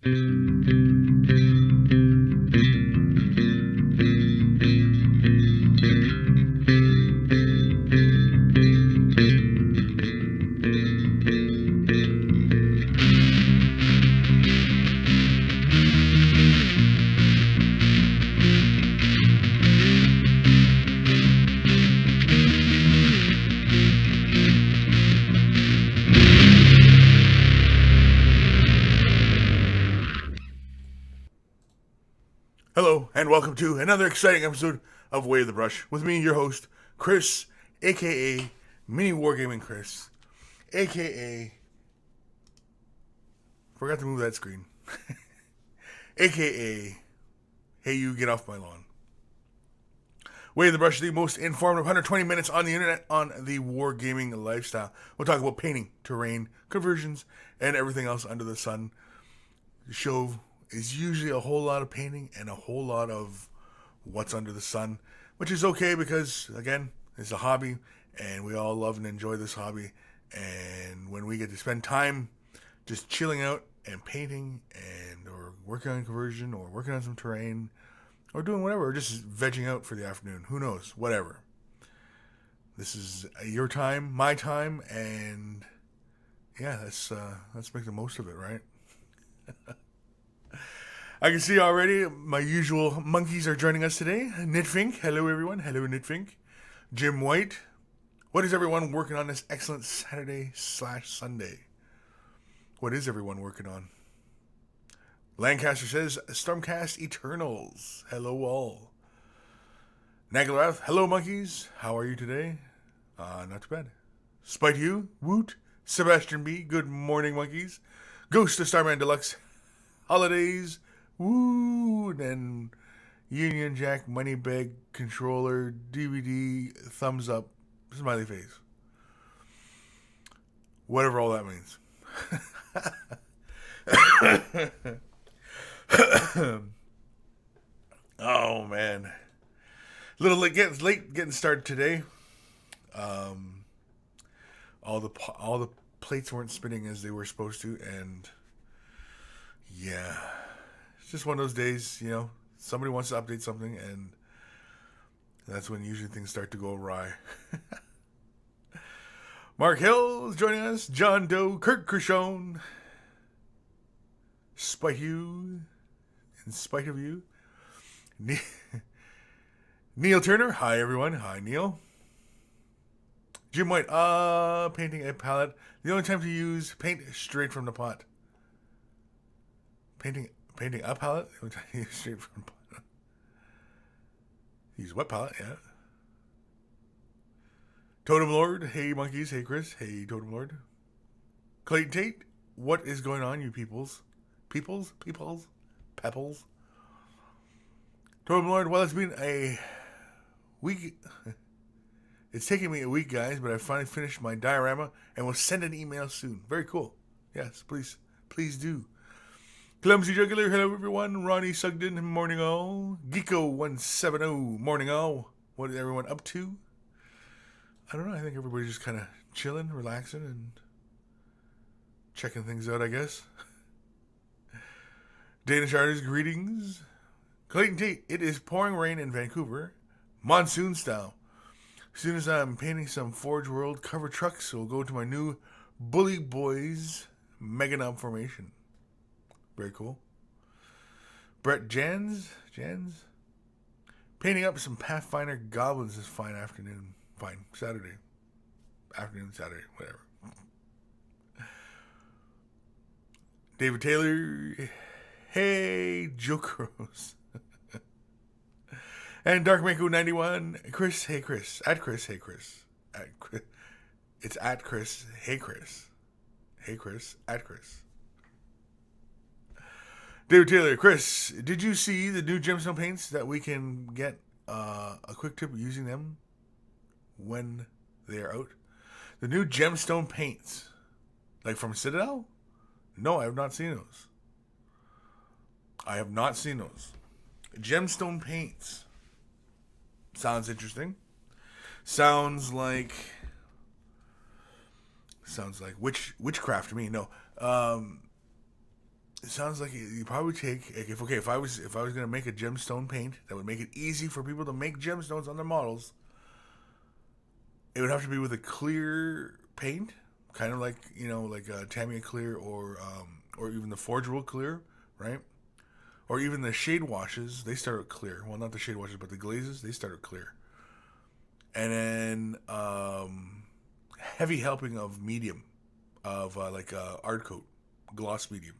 Hello, and welcome to another exciting episode of Wave the Brush with me, your host, Kris, aka Mini Wargaming Kris, aka forgot to move that screen, aka Hey You Get Off My Lawn. Wave the Brush is the most informative 120 minutes on the internet on the wargaming lifestyle. We'll talk about painting, terrain, conversions, and everything else under the sun. The show is usually a whole lot of painting and a whole lot of what's under the sun, which is okay because, again, it's a hobby and we all love and enjoy this hobby. And when we get to spend time just chilling out and painting and or working on conversion or working on some terrain or doing whatever, or just vegging out for the afternoon, who knows, whatever. This is your time, my time, and yeah, let's make the most of it, right? I can see already my usual monkeys are joining us today. Knitfink, hello everyone. Hello Knitfink. Jim White. What is everyone working on this excellent Saturday/Sunday? What is everyone working on? Lancaster says, Stormcast Eternals. Hello all. Nagarath, hello monkeys. How are you today? Not too bad. Spite you, Woot. Sebastian B, good morning monkeys. Ghost of Starman Deluxe. Holidays. Woo! And Union Jack, Moneybag, Controller, DVD, Thumbs Up, Smiley Face. Whatever all that means. Oh, man. Late getting started today. All the plates weren't spinning as they were supposed to, and yeah. It's just one of those days, you know, somebody wants to update something, and that's when usually things start to go awry. Mark Hill is joining us. John Doe, Kurt Kershone. Spite you. In spite of you. Neil Turner. Hi, everyone. Hi, Neil. Jim White. Painting a palette. The only time to use paint straight from the pot. Painting a palette? Straight from the pot. Use wet palette, yeah. Totem Lord. Hey, monkeys. Hey, Kris. Hey, Totem Lord. Clayton Tate. What is going on, you peoples? Peoples? Pepples? Totem Lord. Well, it's been a week. It's taken me a week, guys, but I finally finished my diorama and will send an email soon. Very cool. Yes, please do. Clumsy Juggler, hello everyone. Ronnie Sugden, morning all. Geeko170, morning all. What is everyone up to? I don't know. I think everybody's just kind of chilling, relaxing, and checking things out, I guess. Danish artist, greetings. Clayton Tate, it is pouring rain in Vancouver, monsoon style. As soon as I'm painting some Forge World cover trucks, so we'll go to my new Bully Boys Mega Knob formation. Very cool. Brett Jans. Painting up some Pathfinder goblins this fine afternoon. Fine. Saturday. Afternoon, Saturday, whatever. David Taylor. Hey, Jokeros. And Dark Mako 91. Kris. Hey, Kris. At Kris. Hey, Kris. It's at Kris. Hey, Kris. Hey, Kris. At Kris. David Taylor, Kris, did you see the new gemstone paints that we can get a quick tip using them when they are out? The new gemstone paints, like from Citadel? No, I have not seen those. Gemstone paints. Sounds interesting. Sounds like witchcraft to me. No. it sounds like you probably take if I was gonna make a gemstone paint that would make it easy for people to make gemstones on their models, it would have to be with a clear paint, kind of like like Tamiya clear or even the Forge World clear, right? Or even the shade washes, they start out clear. Well, not the shade washes, but the glazes, they start out clear. And then heavy helping of medium, of art coat, gloss medium.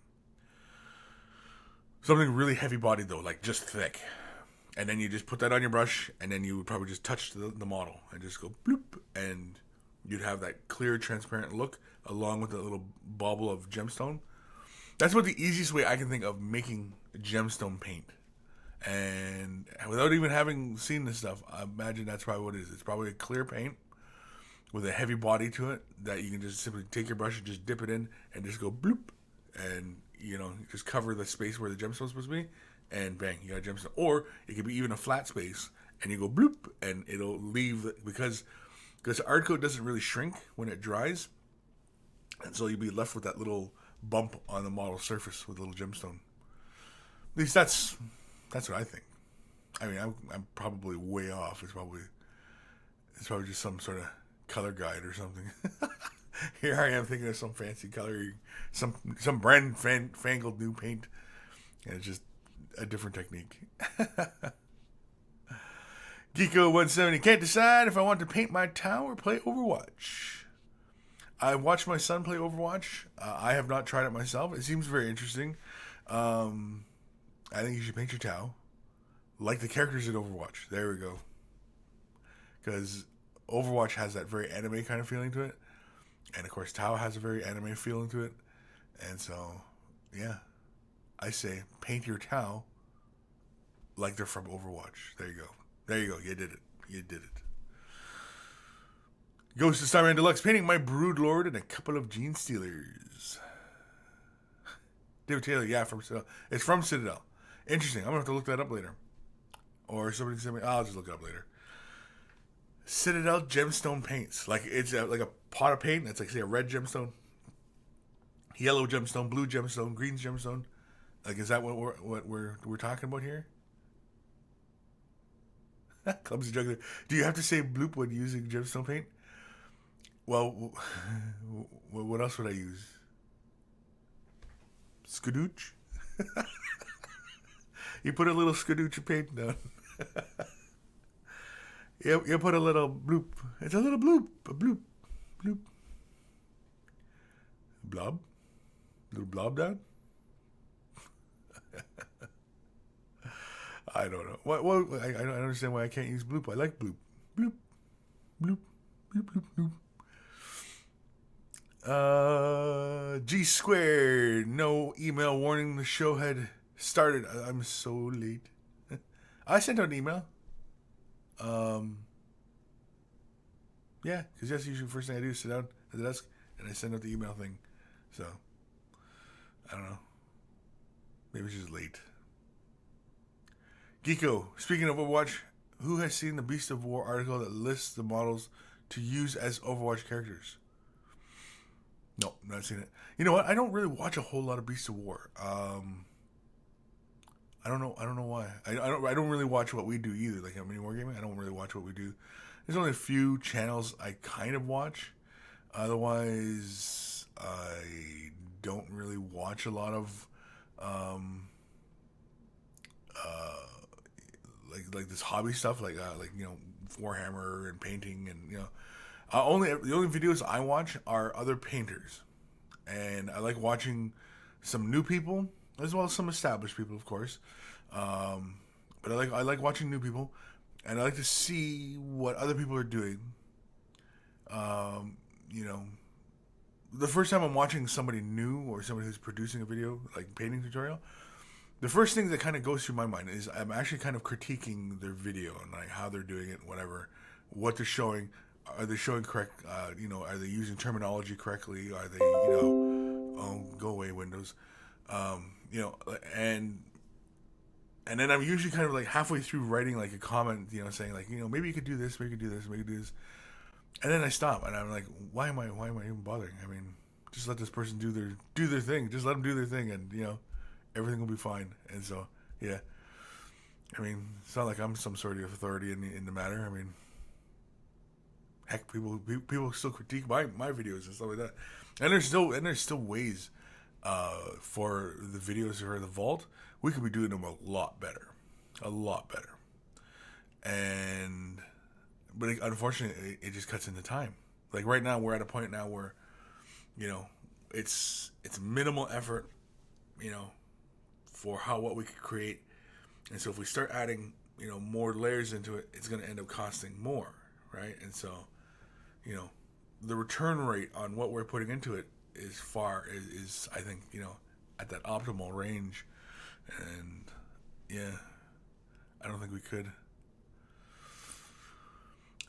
Something really heavy bodied though, like just thick. And then you just put that on your brush, and then you would probably just touch the model and just go bloop, and you'd have that clear, transparent look along with a little bauble of gemstone. That's what the easiest way I can think of making gemstone paint. And without even having seen this stuff, I imagine that's probably what it is. It's probably a clear paint with a heavy body to it that you can just simply take your brush and just dip it in and just go bloop, and just cover the space where the gemstone's supposed to be, and bang, you got a gemstone. Or it could be even a flat space, and you go bloop, and it'll leave because art coat doesn't really shrink when it dries, and so you'll be left with that little bump on the model surface with a little gemstone. At least that's what I think. I mean, I'm probably way off. It's probably just some sort of color guide or something. Here I am thinking of some fancy coloring, some brand fangled new paint, and it's just a different technique. Geeko170, can't decide if I want to paint my tower or play Overwatch. I watched my son play Overwatch. I have not tried it myself. It seems very interesting. I think you should paint your Tau like the characters in Overwatch. There we go. Because Overwatch has that very anime kind of feeling to it. And of course, Tau has a very anime feeling to it. And so, yeah. I say paint your Tau like they're from Overwatch. There you go. There you go. You did it. You did it. Ghost of Starman Deluxe, painting my Broodlord and a couple of Gene Stealers. David Taylor, yeah, from Citadel. It's from Citadel. Interesting. I'm going to have to look that up later. Or somebody send me. I'll just look it up later. Citadel gemstone paints. Like it's like a pot of paint. That's like, say, a red gemstone, yellow gemstone, blue gemstone, green gemstone. Like, is that what we're talking about here? Clumsy juggler. Do you have to say bloop when using gemstone paint? Well, what else would I use? Skadooch? You put a little skadooch of paint down. You put a little bloop. It's a little bloop. A bloop. Bloop. Blob? Little blob down? I don't know. I don't understand why I can't use bloop. I like bloop. Bloop. Bloop. Bloop, bloop, bloop. G squared. No email warning the show had started. I'm so late. I sent out an email. Yeah, because that's usually the first thing I do is sit down at the desk and I send out the email thing. So, I don't know. Maybe it's just late. Geeko, speaking of Overwatch, who has seen the Beast of War article that lists the models to use as Overwatch characters? No, not seen it. You know what? I don't really watch a whole lot of Beast of War. I don't know why. I don't really watch what we do either. Like Mini Wargaming, I don't really watch what we do. There's only a few channels I kind of watch. Otherwise, I don't really watch a lot of like this hobby stuff, like Warhammer and painting, and the only videos I watch are other painters, and I like watching some new people as well as some established people, of course. But I like watching new people, and I like to see what other people are doing. The first time I'm watching somebody new or somebody who's producing a video, like painting tutorial, the first thing that kind of goes through my mind is I'm actually kind of critiquing their video and like how they're doing it, whatever, what they're showing. Are they showing correct? Are they using terminology correctly? Are they, go away Windows, and then I'm usually kind of like halfway through writing like a comment, saying like, maybe you could do this, maybe you could do this, maybe you could do this, and then I stop and I'm like, why am I even bothering? I mean, just let this person do their thing. Just let them do their thing, and Everything will be fine. And so, yeah. I mean, it's not like I'm some sort of authority in the matter. I mean, heck, people still critique my videos and stuff like that. And there's still ways for the videos for the vault. We could be doing them a lot better. And but unfortunately, it just cuts into time. Like right now, we're at a point now where, it's minimal effort, for what we could create. And so if we start adding, more layers into it, it's going to end up costing more, right? And so, the return rate on what we're putting into it is I think, at that optimal range. And yeah, I don't think we could.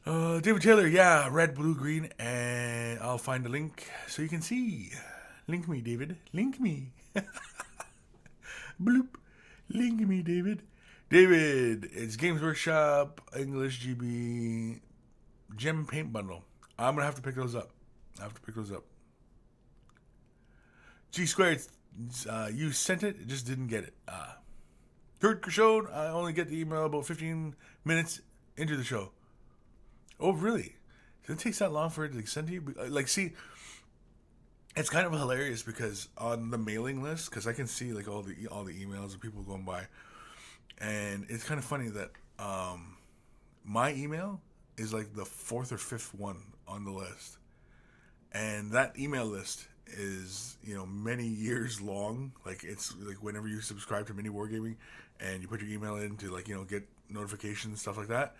David Taylor, yeah, red, blue, green, and I'll find a link so you can see. Link me, David. Link me. Bloop. Link me, David. David, it's Games Workshop, English GB, Gem Paint Bundle. I'm going to have to pick those up. G Squared, you sent it, just didn't get it. Kurt Krishode, I only get the email about 15 minutes into the show. Oh, really? It takes that long for it to send to you? Like, see, it's kind of hilarious because on the mailing list, because I can see like all the emails of people going by, and it's kind of funny that my email is like the 4th or 5th one on the list, and that email list is many years long. Like it's like whenever you subscribe to Mini Wargaming and you put your email in to like get notifications, stuff like that.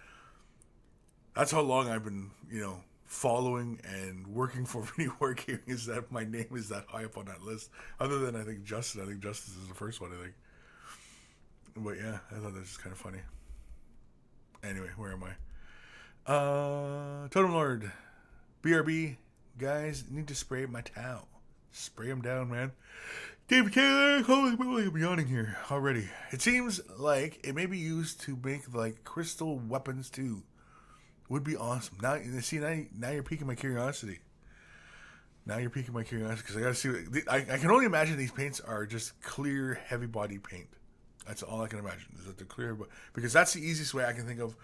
That's how long I've been following and working for Mini Wargaming, is that my name is that high up on that list. Other than I think Justice is the first one, I think. But yeah, I thought that was just kind of funny. Anyway, where am I? Totem Lord, BRB, guys need to spray my towel. Spray them down, man. David Taylor, holy moly, I'm yawning here already. It seems like it may be used to make like crystal weapons too. Would be awesome. Now you're piquing my curiosity. Because I gotta see. I can only imagine these paints are just clear, heavy body paint. That's all I can imagine, is that they're clear. But because that's the easiest way I can think of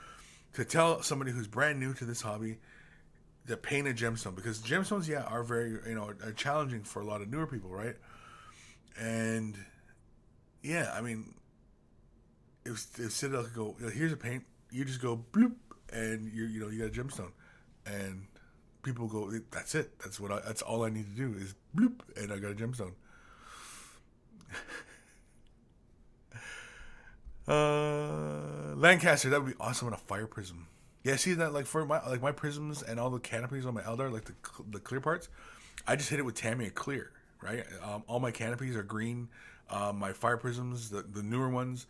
to tell somebody who's brand new to this hobby to paint a gemstone. Because gemstones, are very are challenging for a lot of newer people, right? And yeah, I mean, if Citadel could go, here's a paint, you just go bloop, and you got a gemstone, and people go, that's it. That's all I need to do is bloop, and I got a gemstone. Lancaster, that would be awesome on a fire prism. Yeah, see that like for my prisms and all the canopies on my Eldar, like the clear parts, I just hit it with Tamiya clear, right? All my canopies are green. My fire prisms, the newer ones,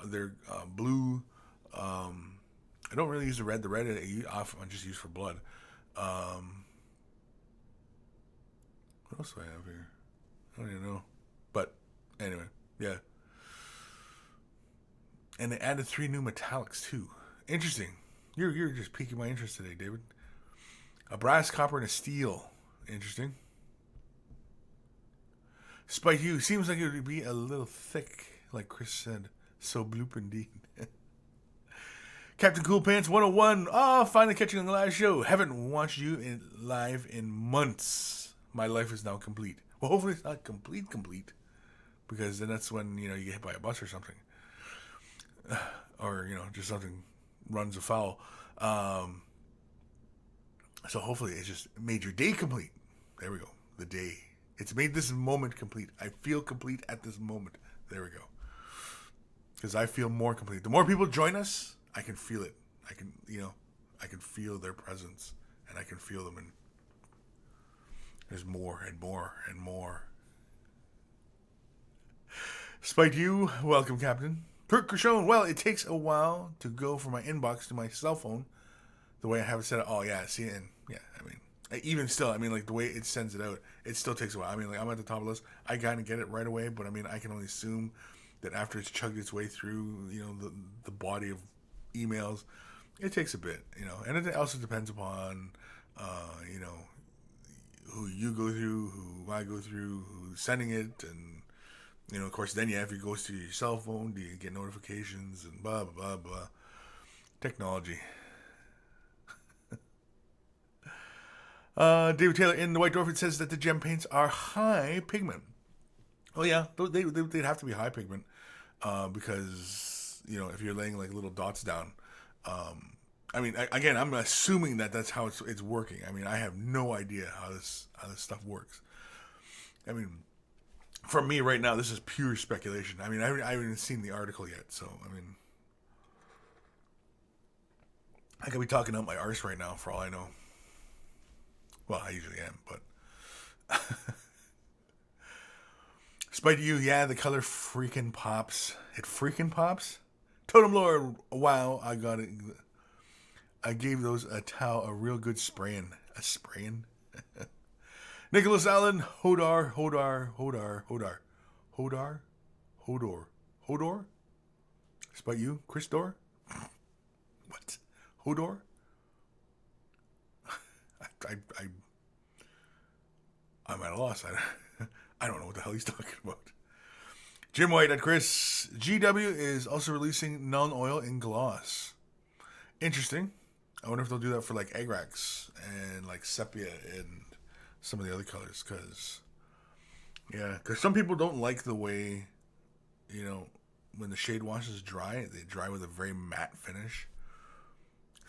they're blue. I don't really use the red. The red I just use for blood. What else do I have here? I don't even know. But anyway, yeah. And they added 3 new metallics too. Interesting. You're just piquing my interest today, David. A brass, copper, and a steel. Interesting. Spike you seems like it would be a little thick, like Kris said. So bloop indeed. Captain Cool Pants 101. Oh, finally catching on the live show. Haven't watched you live in months. My life is now complete. Well, hopefully it's not complete, because then that's when you get hit by a bus or something, or just something runs afoul. So hopefully it's just made your day complete. There we go. The day. It's made this moment complete. I feel complete at this moment. There we go. Because I feel more complete. The more people join us, I can feel it. I can feel their presence, and I can feel them, and there's more and more and more. Spite you, welcome, Captain. Kurt Krishone, well, it takes a while to go from my inbox to my cell phone, the way I have it set up. Oh, yeah, see, and yeah, I mean, even still, I mean, like the way it sends it out, it still takes a while. I mean, like I'm at the top of the list. I kind of get it right away, but I mean, I can only assume that after it's chugged its way through, the body of emails, it takes a bit, and it also depends upon, who you go through, who I go through, who's sending it, and Of course, then if it goes to your cell phone, do you get notifications and blah, blah, blah. Technology. David Taylor in the White Dwarf, it says that the gem paints are high pigment. Oh, yeah, they'd have to be high pigment because, if you're laying like little dots down. Again, I'm assuming that that's how it's working. I have no idea how this stuff works. For me right now, this is pure speculation. I haven't even seen the article yet, so I could be talking out my arse right now for all I know. Well, I usually am, but Spite you, yeah, the color freaking pops. It freaking pops. Totem Lord, wow, I got it. I gave those a towel a real good spraying. A spraying? Nicholas Allen, Hodor. Spite you, Kris Door? What? Hodor? I'm at a loss. I don't know what the hell he's talking about. Jim White at Kris. GW is also releasing non-oil in gloss. Interesting. I wonder if they'll do that for like Agrax and like Sepia and some of the other colors. Because some people don't like the way, when the shade washes dry, they dry with a very matte finish.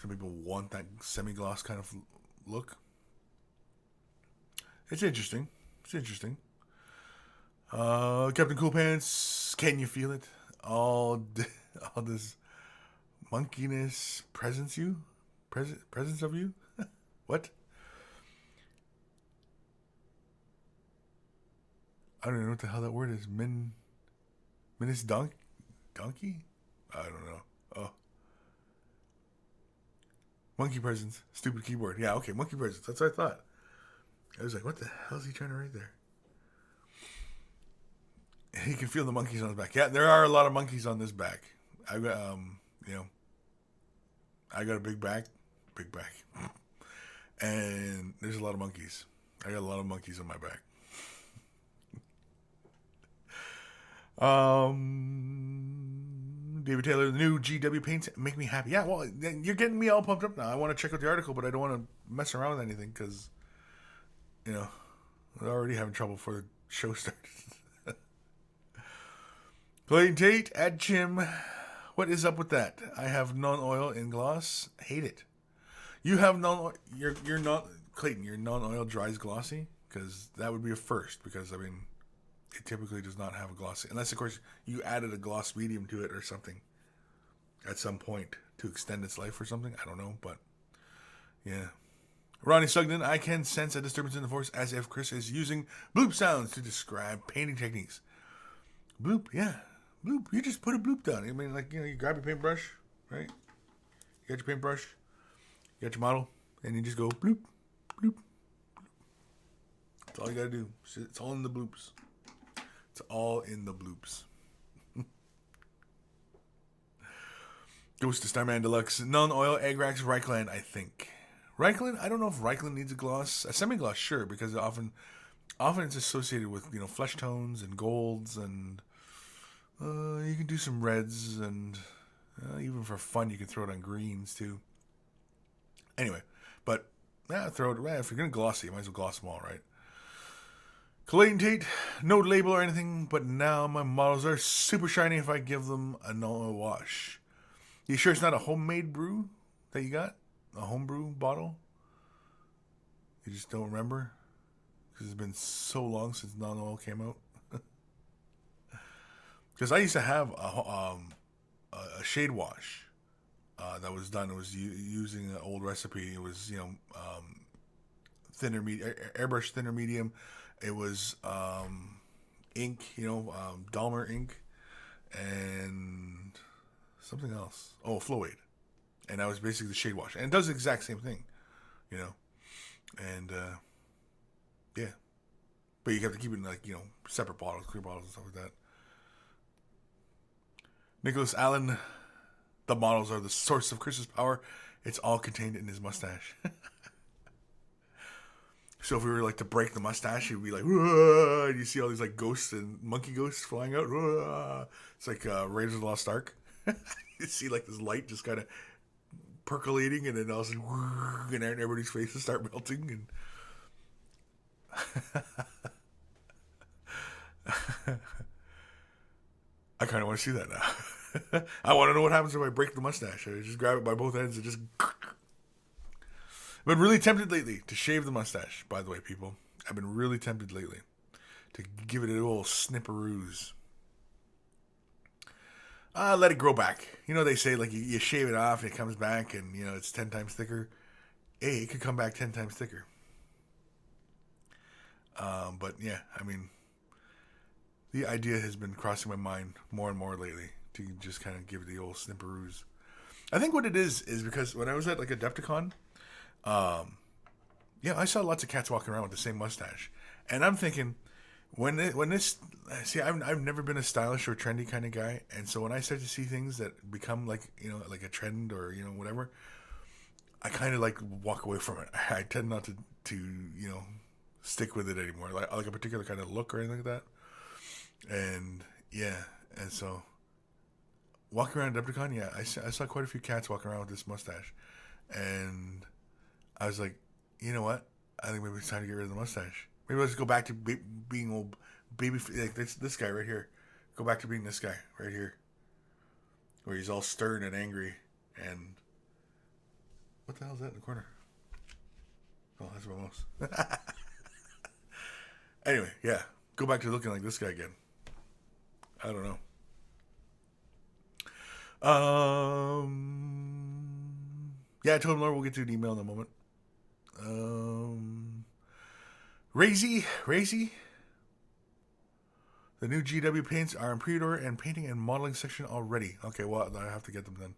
Some people want that semi-gloss kind of look. It's interesting. Captain Cool Pants, can you feel it? All this monkeyness presence of you? What? I don't even know what the hell that word is. Minis donkey? I don't know. Oh. Monkey presence. Stupid keyboard. Yeah, okay, monkey presence. That's what I thought. I was like, what the hell is he trying to write there? He can feel the monkeys on his back. Yeah, there are a lot of monkeys on this back. I got, I got a big back, and there's a lot of monkeys. I got a lot of monkeys on my back. David Taylor, the new GW paints make me happy. Yeah, well, you're getting me all pumped up now. I want to check out the article, but I don't want to mess around with anything because, we're already having trouble before the show started. Clayton Tate at Jim. What is up with that? I have non-oil in gloss. Hate it. You have non-oil. You're not Clayton. Your non-oil dries glossy because that would be a first. Because it typically does not have a glossy, unless of course you added a gloss medium to it or something at some point to extend its life or something. I don't know, but yeah. Ronnie Sugden, I can sense a disturbance in the force as if Kris is using bloop sounds to describe painting techniques. Bloop, yeah. Bloop. You just put a bloop down. You grab your paintbrush, right? You got your paintbrush, you got your model, and you just go bloop, bloop, bloop. That's all you gotta do. It's all in the bloops. It's all in the bloops. Ghost of Starman Deluxe. Non-oil Agrax Reichland, I think. Reichland? I don't know if Reichland needs a gloss. A semi-gloss, sure, because often it's associated with, flesh tones and golds and you can do some reds and even for fun you can throw it on greens too. Anyway, but throw it. If you're going to gloss it, you might as well gloss them all, right? Clayton Tate, no label or anything, but now my models are super shiny if I give them a no wash. You sure it's not a homemade brew that you got? A homebrew bottle? You just don't remember? Because it's been so long since non-oil came out. Because I used to have a shade wash that was done. It was using an old recipe. It was, thinner airbrush thinner medium. It was ink, Dahmer ink, and something else. Oh, Flow Aid. And that was basically the shade wash. And it does the exact same thing, And, yeah. But you have to keep it in, separate bottles, clear bottles and stuff like that. Nicholas Allen, the models are the source of Kris's power. It's all contained in his mustache. So if we were like to break the mustache, it'd be like, "Whoa," and you see all these like ghosts and monkey ghosts flying out. "Whoa." It's like Raiders of the Lost Ark. You see like this light just kind of percolating, and then all of a sudden, and everybody's faces start melting. And I kind of want to see that now. I want to know what happens if I break the mustache. I just grab it by both ends and just. I've been really tempted lately to shave the mustache, by the way, people. I've been really tempted lately to give it a little snipperoos. Let it grow back. You know, they say, like, you shave it off and it comes back and, you know, it's 10 times thicker. Hey, it could come back 10 times thicker. But, yeah, I mean, the idea has been crossing my mind more and more lately to just kind of give it the old snipperoos. I think what it is because when I was at, like, Adepticon, yeah, I saw lots of cats walking around with the same mustache, and I'm thinking, I've never been a stylish or trendy kind of guy, and so when I start to see things that become like, you know, like a trend or, you know, whatever, I kind of like walk away from it. I tend not to you know, stick with it anymore, like a particular kind of look or anything like that. And yeah, and so walking around Adepticon, yeah, I saw quite a few cats walking around with this mustache, and I was like, you know what? I think maybe it's time to get rid of the mustache. Maybe let's go back to being old baby, like this guy right here. Go back to being this guy right here, where he's all stern and angry. And what the hell is that in the corner? Oh, that's my mouse. Anyway, yeah, go back to looking like this guy again. I don't know. Yeah, I told him, Laura, we'll get to an email in a moment. Razy. The new GW paints are in pre-order and painting and modeling section already. Okay, well, I have to get them then.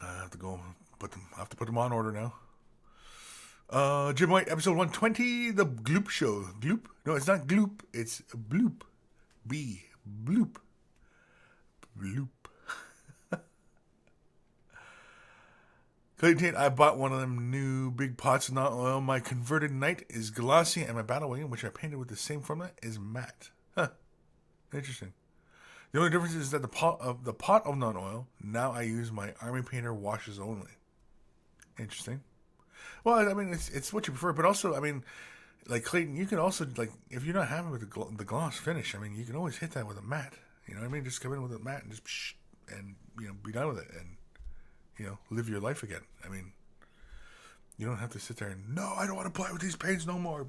I have to go put them. I have to put them on order now. Jim White, episode 120, the Gloop Show. Gloop? No, it's not Gloop. It's Bloop. Bloop. Clayton Tate, I bought one of them new big pots of not oil. My converted knight is glossy, and my battle wagon, which I painted with the same formula, is matte. Huh. Interesting. The only difference is that the pot of non oil, now I use my army painter washes only. Interesting. Well, I mean, it's what you prefer, but also, I mean, like Clayton, you can also, like, if you're not happy with the gloss finish, I mean, you can always hit that with a matte. You know what I mean? Just come in with a matte and just and, you know, be done with it and, you know, live your life again. I mean, you don't have to sit there and, no, I don't want to play with these paints no more.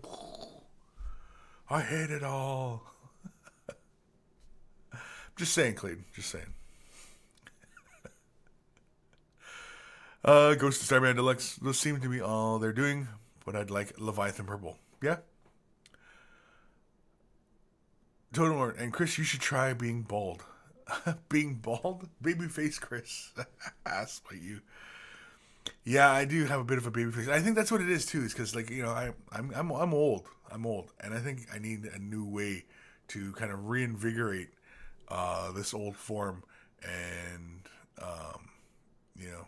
I hate it all. Just saying, Clayton. Just saying. Ghost of Starman Deluxe. Those seem to be all they're doing, but I'd like Leviathan Purple. Yeah? Totem Lord. And Kris, you should try being bald. Being bald? Babyface Kris. Spite you. Yeah, I do have a bit of a baby face. I think that's what it is too. Is because, like, you know, I'm old. I'm old, and I think I need a new way to kind of reinvigorate this old form, and you know,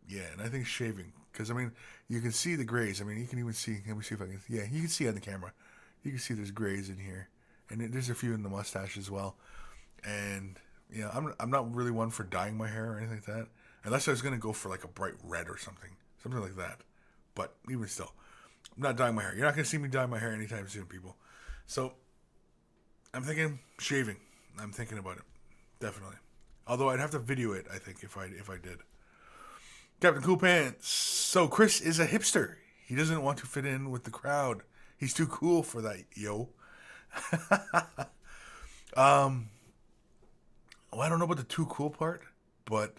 yeah. And I think shaving, because I mean, you can see the grays. I mean, you can even see. Let me see if I can. Yeah, you can see on the camera. You can see there's grays in here, and there's a few in the mustache as well. And you know, I'm not really one for dyeing my hair or anything like that. Unless I was going to go for like a bright red or something like that. But even still, I'm not dyeing my hair. You're not going to see me dye my hair anytime soon, people. So I'm thinking shaving. I'm thinking about it, definitely. Although I'd have to video it, I think, if I did. Captain Cool Pants. So Kris is a hipster. He doesn't want to fit in with the crowd. He's too cool for that, yo. Well, I don't know about the too cool part, but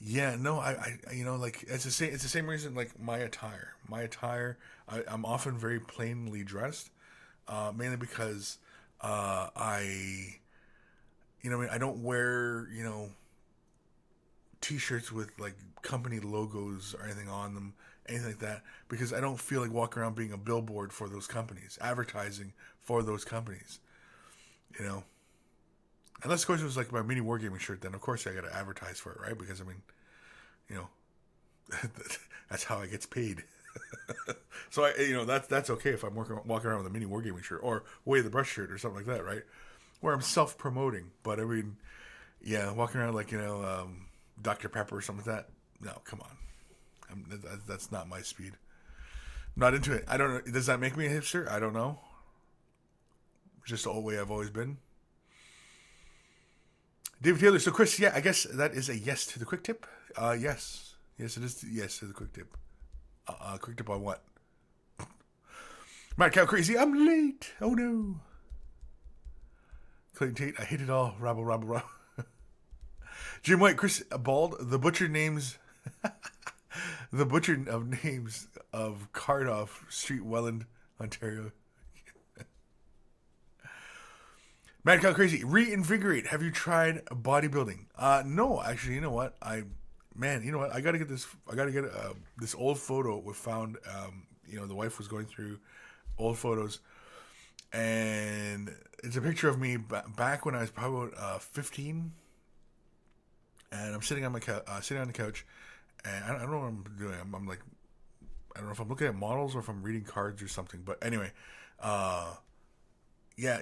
yeah, no, I you know, like it's the same reason, like my attire, I'm often very plainly dressed, mainly because you know, I mean, I don't wear, you know, t-shirts with like company logos or anything on them, anything like that, because I don't feel like walking around being a billboard for those companies, advertising for those companies, you know. Unless, of course, it was like my mini wargaming shirt, then of course I got to advertise for it, right? Because I mean, you know, that's how I gets paid. So that's okay if I'm walking around with a mini wargaming shirt or Way of the Brush shirt or something like that, right? Where I'm self promoting. But I mean, yeah, walking around like Dr Pepper or something like that. No, come on, that's not my speed. Not into it. I don't know. Does that make me a hipster? I don't know. Just the old way I've always been. David Taylor. So Chris, yeah, I guess that is a yes to the quick tip. Yes, yes, it is. Yes to the quick tip. Quick tip on what? Mad Cow Crazy. I'm late. Oh no. Clayton Tate. I hate it all. Rabble, rabble, rabble. Jim White. Chris Bald. The butcher names. The butcher of names of Cardoff Street, Welland, Ontario. Mad Cow Crazy. Reinvigorate. Have you tried bodybuilding? No, actually, you know what? You know what? I gotta get this. I gotta get this old photo we found. The wife was going through old photos, and it's a picture of me back when I was probably 15, and I'm sitting on the couch, and I don't know what I'm doing. I'm like, I don't know if I'm looking at models or if I'm reading cards or something. But anyway, yeah,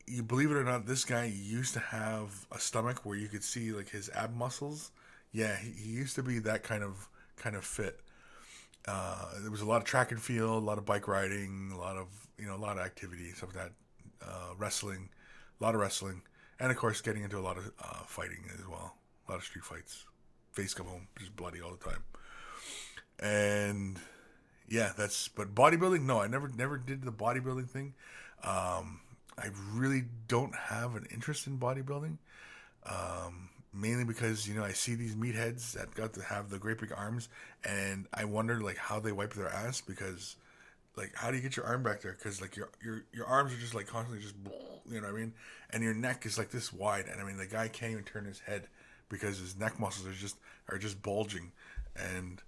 you believe it or not, this guy used to have a stomach where you could see like his ab muscles. Yeah, he used to be that kind of fit. There was a lot of track and field, a lot of bike riding, a lot of activity, stuff like that. Wrestling, a lot of wrestling, and of course getting into a lot of fighting as well. A lot of street fights. Face come home, just bloody all the time. And yeah, but bodybuilding, no, I never did the bodybuilding thing. I really don't have an interest in bodybuilding. Mainly because I see these meatheads that got to have the great big arms, and I wonder like how they wipe their ass, because like how do you get your arm back there? Because like your arms are just like constantly just you know what I mean, and your neck is like this wide, and I mean the guy can't even turn his head because his neck muscles are just bulging, and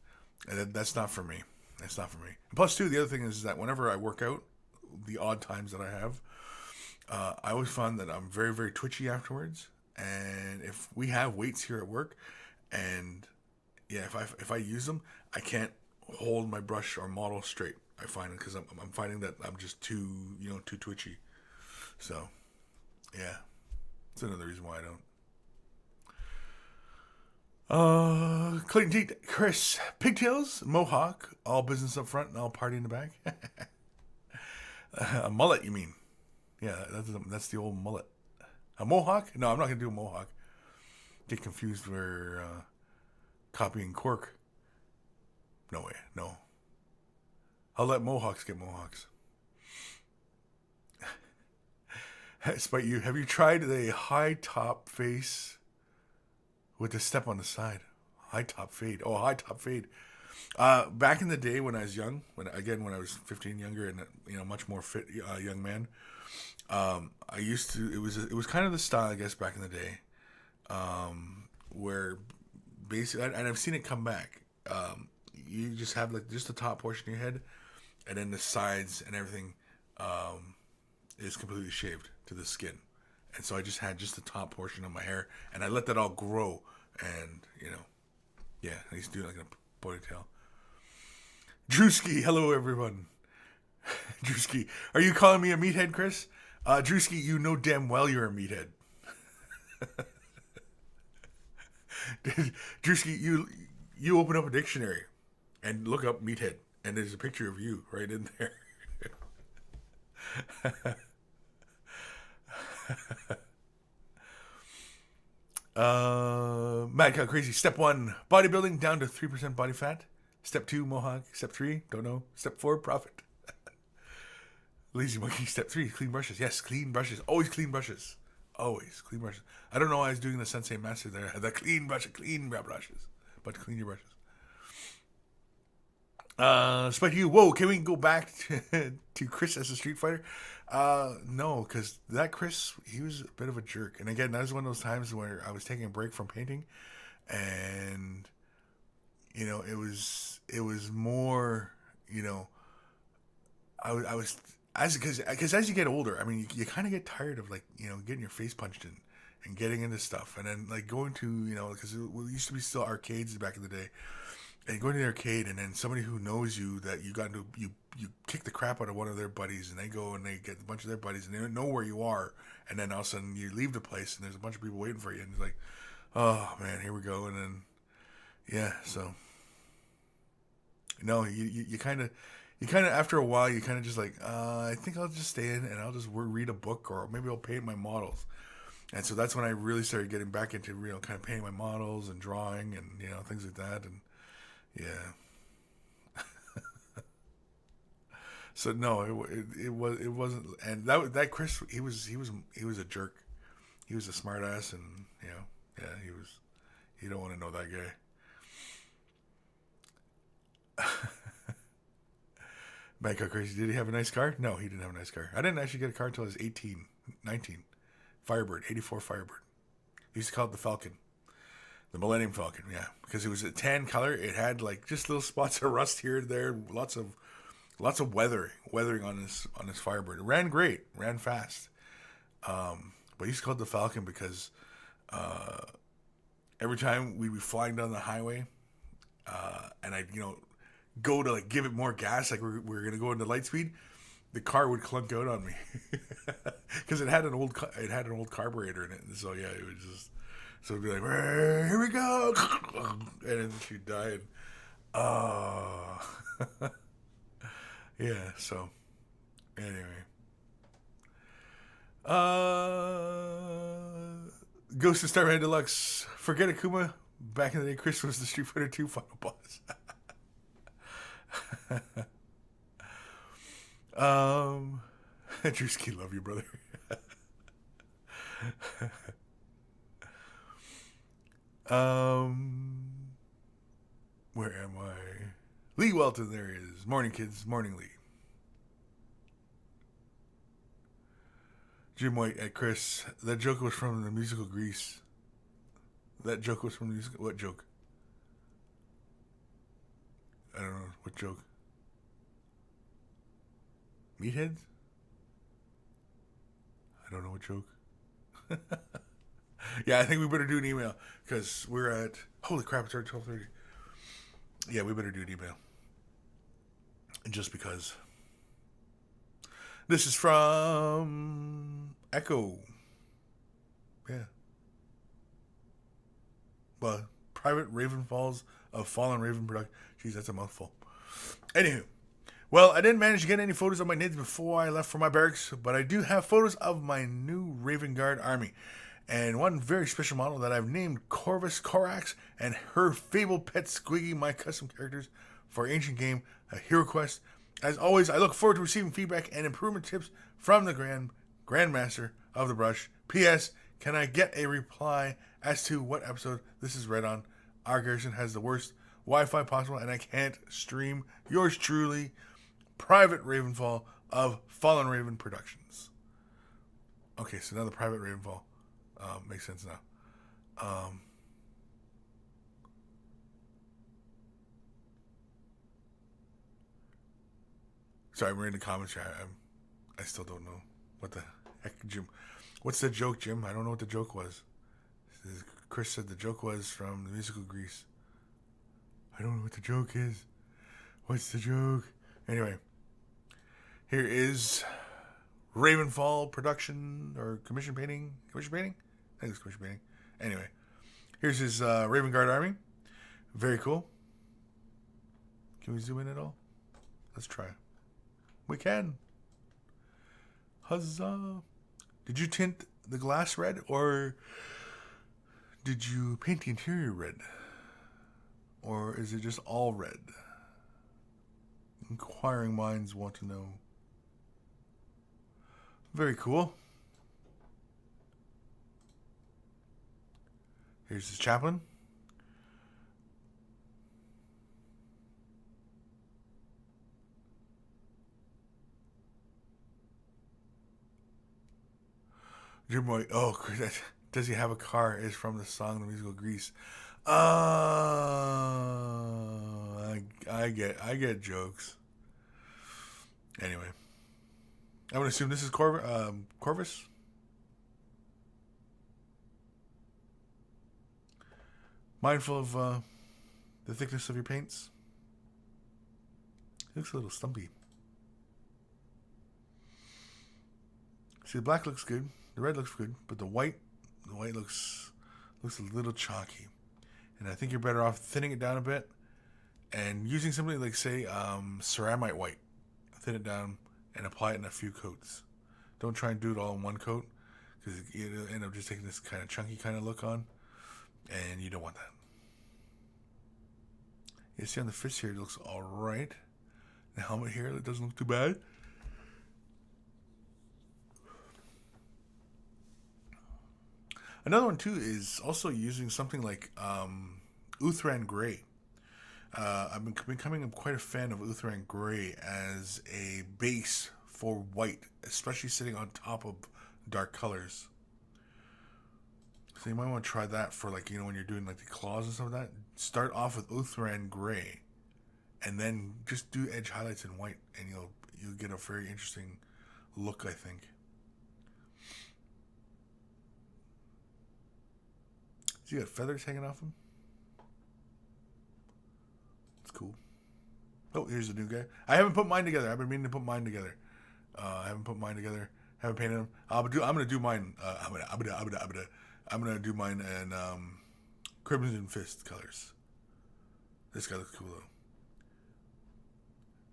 that's not for me. That's not for me. And plus, too, the other thing is that whenever I work out, the odd times that I have, I always find that I'm very, very twitchy afterwards. And if we have weights here at work, and yeah, if I use them, I can't hold my brush or model straight. I find it because I'm finding that I'm just too twitchy. So yeah, it's another reason why I don't. Clayton Tate, Chris, pigtails, mohawk, all business up front and all party in the back. A mullet, you mean? Yeah, that's the old mullet. A mohawk? No, I'm not going to do a mohawk. Get confused for copying Cork. No way, no. I'll let mohawks get mohawks. Spite you, have you tried the high top face with the step on the side? High top fade. Oh, high top fade. Back in the day when I was young, when I was 15, younger, and much more fit young man, I used to. It was kind of the style, I guess, back in the day, where basically, and I've seen it come back. You just have like just the top portion of your head, and then the sides and everything is completely shaved to the skin, and so I just had just the top portion of my hair, and I let that all grow, and yeah, I used to do it like a ponytail. Drewski, hello everyone. Drewski, are you calling me a meathead, Chris? Drewski, you know damn well you're a meathead. Drewski, you open up a dictionary and look up meathead, and there's a picture of you right in there. Mad Cow Crazy. Step 1, bodybuilding down to 3% body fat. Step 2, mohawk. Step 3, don't know. Step 4, profit. Lazy monkey. Step 3, clean brushes. Yes, clean brushes. Always clean brushes. Always clean brushes. I don't know why I was doing the Sensei Master there. The clean brushes. But clean your brushes. Spike you. Whoa, can we go back to Chris as a Street Fighter? No, because that Chris, he was a bit of a jerk. And again, that was one of those times where I was taking a break from painting, and it was more, I was because as you get older, I mean, you kind of get tired of like getting your face punched in and getting into stuff, and then like going to because it used to be still arcades back in the day. and going to the arcade, and then somebody who knows you that you got into you kick the crap out of one of their buddies, and they go and they get a bunch of their buddies, and they don't know where you are, and then all of a sudden you leave the place, and there's a bunch of people waiting for you, and it's like, oh man, here we go, and then yeah, so no, you kind of. You kind of, after a while, you kind of just like, I think I'll just stay in and I'll just read a book, or maybe I'll paint my models. And so that's when I really started getting back into, kind of painting my models and drawing and, things like that. And yeah. So no, it wasn't. And that Kris, he was a jerk. He was a smart ass, and, yeah, you don't want to know that guy. Bangkok Crazy, did he have a nice car? No, he didn't have a nice car. I didn't actually get a car until I was 18, 19. Firebird, 84 Firebird. He used to call it the Falcon. The Millennium Falcon, yeah. Because it was a tan color. It had like just little spots of rust here and there. Lots of weathering on this Firebird. It ran great, ran fast. But he used to call it the Falcon because every time we'd be flying down the highway, and I'd, go to like give it more gas, like we're gonna go into light speed, the car would clunk out on me because it had an old carburetor in it, and so yeah, it was just, so it'd be like, here we go, and then she'd die, and yeah, so anyway, Ghost of Starman Deluxe, forget Akuma. Back in the day, Kris was the Street Fighter 2 final boss. Drewski, love you, brother. Where am I? Lee Welton, there he is. Morning, kids. Morning, Lee. Jim White at Kris. That joke was from the musical Grease. That joke was from the musical. What joke? I don't know. What joke? Meatheads? I don't know what joke. Yeah, I think we better do an email because we're at, holy crap, it's already 12:30. Yeah, we better do an email. And just because. This is from Echo. Yeah. Well, Private Raven Falls of Fallen Raven production. Jeez, that's a mouthful. Anywho. Well, I didn't manage to get any photos of my nids before I left for my barracks, but I do have photos of my new Raven Guard army. And one very special model that I've named Corvus Corax, and her fabled pet Squiggy, my custom characters for Ancient Game, a Hero Quest. As always, I look forward to receiving feedback and improvement tips from the Grandmaster of the Brush. P.S. Can I get a reply as to what episode this is read on? Our garrison has the worst Wi-Fi possible, and I can't stream. Yours truly, Private Ravenfall of Fallen Raven Productions. Okay, so now the Private Ravenfall makes sense now. Sorry, I'm reading the comments here. I still don't know what the heck, Jim. What's the joke, Jim? I don't know what the joke was. Kris said the joke was from the musical Grease. I don't know what the joke is. What's the joke? Anyway, here is Ravenfall production or commission painting. Commission painting? I think it's commission painting. Anyway, here's his Raven Guard army. Very cool. Can we zoom in at all? Let's try. We can. Huzzah. Did you tint the glass red, or did you paint the interior red? Or is it just all red? Inquiring minds want to know. Very cool. Here's his chaplain. Jim Boy, oh, does he have a car? Is from the song, the musical Grease. I get jokes. Anyway, I'm gonna assume this is Corvus. Mindful of the thickness of your paints. It looks a little stumpy. See, the black looks good, the red looks good, but the white looks a little chalky. And I think you're better off thinning it down a bit and using something like, say, ceramite white. Thin it down and apply it in a few coats. Don't try and do it all in one coat, because you'll end up just taking this kind of chunky kind of look on, and you don't want that. You see on the fist here, it looks alright. The helmet here, it doesn't look too bad. Another one too is also using something like Uthran Gray. I've been becoming quite a fan of Uthran Gray as a base for white, especially sitting on top of dark colors. So you might want to try that for, like, when you're doing like the claws and stuff like that. Start off with Uthran Gray, and then just do edge highlights in white, and you'll get a very interesting look, I think. So you got feathers hanging off him. It's cool. Oh, here's a new guy. I haven't put mine together. I've been meaning to put mine together. I haven't put mine together. Haven't painted them. I'm gonna do mine. I'm gonna do mine in Crimson Fist colors. This guy looks cool though.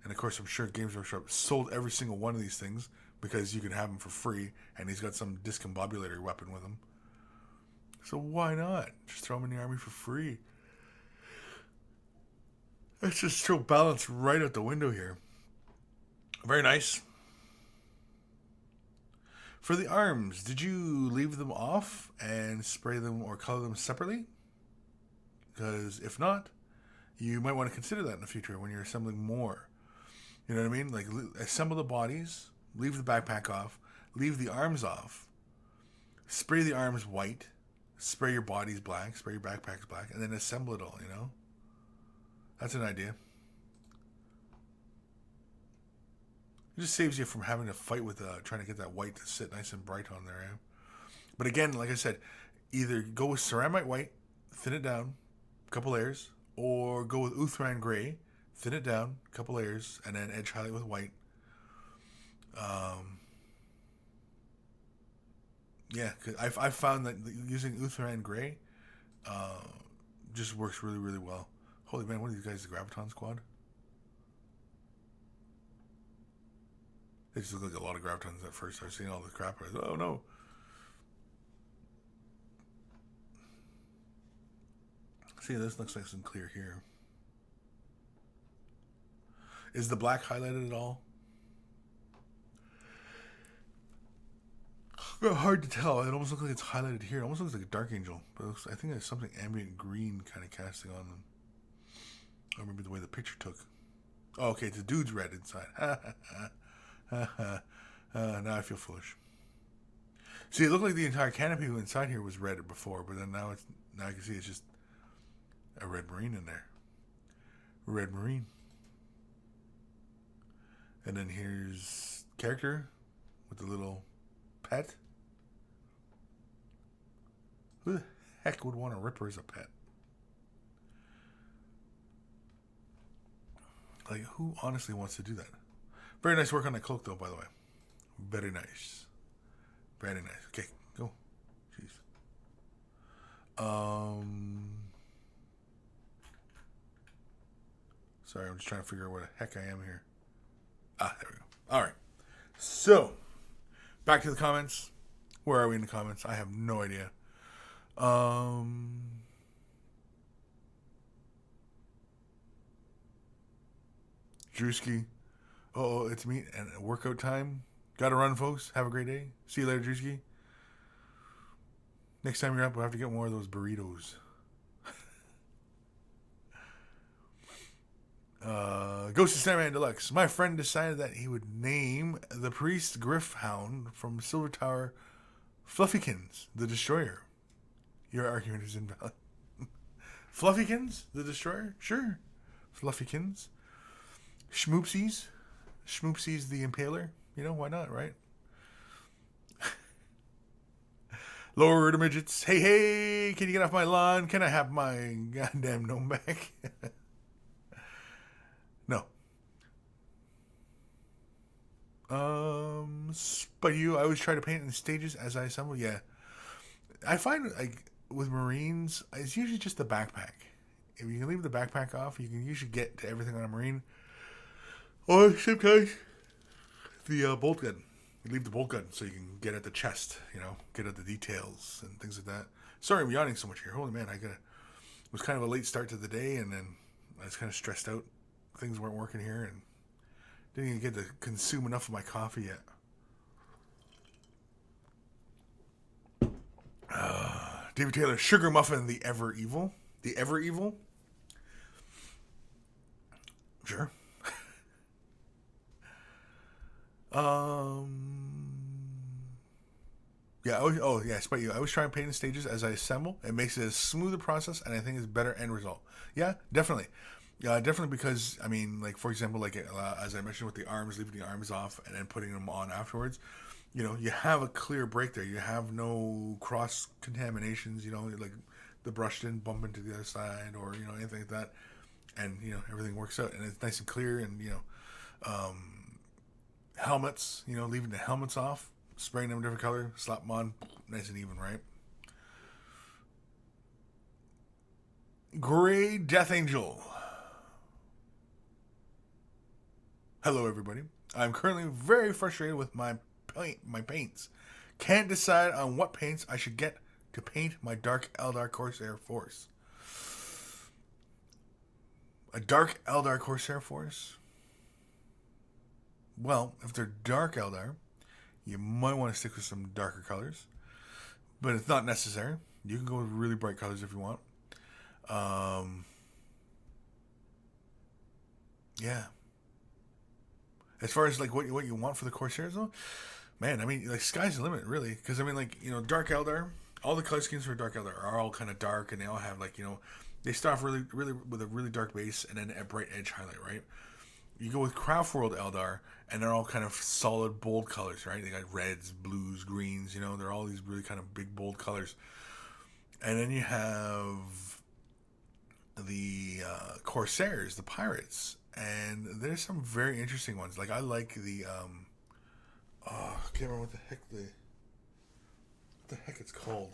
And of course, I'm sure Games Workshop sold every single one of these things because you can have them for free, and he's got some discombobulator weapon with him. So why not? Just throw him in the army for free. Let's just throw balance right out the window here. Very nice. For the arms, did you leave them off and spray them or color them separately? Because if not, you might want to consider that in the future when you're assembling more. You know what I mean? Like, assemble the bodies, leave the backpack off, leave the arms off, spray the arms white, spray your bodies black, spray your backpacks black, and then assemble it all, That's an idea. It just saves you from having to fight with trying to get that white to sit nice and bright on there. Eh? But again, like I said, either go with ceramite white, thin it down, a couple layers, or go with Uthran Gray, thin it down, a couple layers, and then edge highlight with white. Yeah, cause I found that using Uthran Gray just works really, really well. Holy man, what are these guys, the Graviton Squad? They just look like a lot of Gravitons at first. I was seeing all the crap. I was like, oh no. See, this looks nice and clear here. Is the black highlighted at all? Hard to tell. It almost looks like it's highlighted here. It almost looks like a Dark Angel. But I think there's something ambient green kind of casting on them. Or maybe the way the picture took. Oh, okay, the dude's red inside. Now I feel foolish. See, it looked like the entire canopy inside here was red before, but then now I can see it's just a red marine in there. Red marine. And then here's character with the little pet. Who the heck would want a Ripper as a pet? Like, who honestly wants to do that? Very nice work on that cloak, though, by the way. Very nice. Very nice. Okay, go. Jeez. Sorry, I'm just trying to figure out where the heck I am here. Ah, there we go. All right. So, back to the comments. Where are we in the comments? I have no idea. Drewski. Oh, it's me and workout time. Gotta run, folks. Have a great day. See you later, Drewski. Next time you're up, we'll have to get more of those burritos. Ghost of Sandman Deluxe. My friend decided that he would name the priest Griffhound from Silver Tower Fluffykins, the Destroyer. Your argument is invalid. Fluffykins, the Destroyer? Sure. Fluffykins. Schmoopsies. Schmoopsies the Impaler. Why not, right? Lower the midgets. Hey, can you get off my lawn? Can I have my goddamn gnome back? But I always try to paint in stages as I assemble. Yeah, I find like with Marines, it's usually just the backpack. If you can leave the backpack off, you can usually get to everything on a Marine. Or sometimes the bolt gun. You leave the bolt gun so you can get at the chest. Get at the details and things like that. Sorry, I'm yawning so much here. Holy man, it was kind of a late start to the day, and then I was kind of stressed out. Things weren't working here, and didn't even get to consume enough of my coffee yet. David Taylor, Sugar Muffin, the Ever Evil. The Ever Evil? Sure. Yeah, spite you. I always try and paint the stages as I assemble. It makes it a smoother process, and I think it's a better end result. Yeah, definitely. Yeah, definitely because, I mean, like, for example, like, as I mentioned with the arms, leaving the arms off and then putting them on afterwards, you have a clear break there. You have no cross contaminations, like the brush didn't bump into the other side or, anything like that. And, everything works out. And it's nice and clear. And, helmets, leaving the helmets off, spraying them a different color, slap them on, nice and even, right? Gray Death Angel. Hello, everybody. I'm currently very frustrated with my paints. Can't decide on what paints I should get to paint my Dark Eldar Corsair Force. A Dark Eldar Corsair Force? Well, if they're Dark Eldar, you might want to stick with some darker colors. But it's not necessary. You can go with really bright colors if you want. Yeah. As far as like what you want for the Corsairs though, man, I mean like sky's the limit really, because I mean like Dark Eldar, all the color schemes for Dark Eldar are all kind of dark, and they all have like they start off really with a really dark base and then a bright edge highlight, right? You go with Craft World Eldar, and they're all kind of solid bold colors, right? They got reds, blues, greens, they're all these really kind of big bold colors, and then you have the Corsairs, the pirates, and there's some very interesting ones. Like I like the I can't remember what the heck it's called.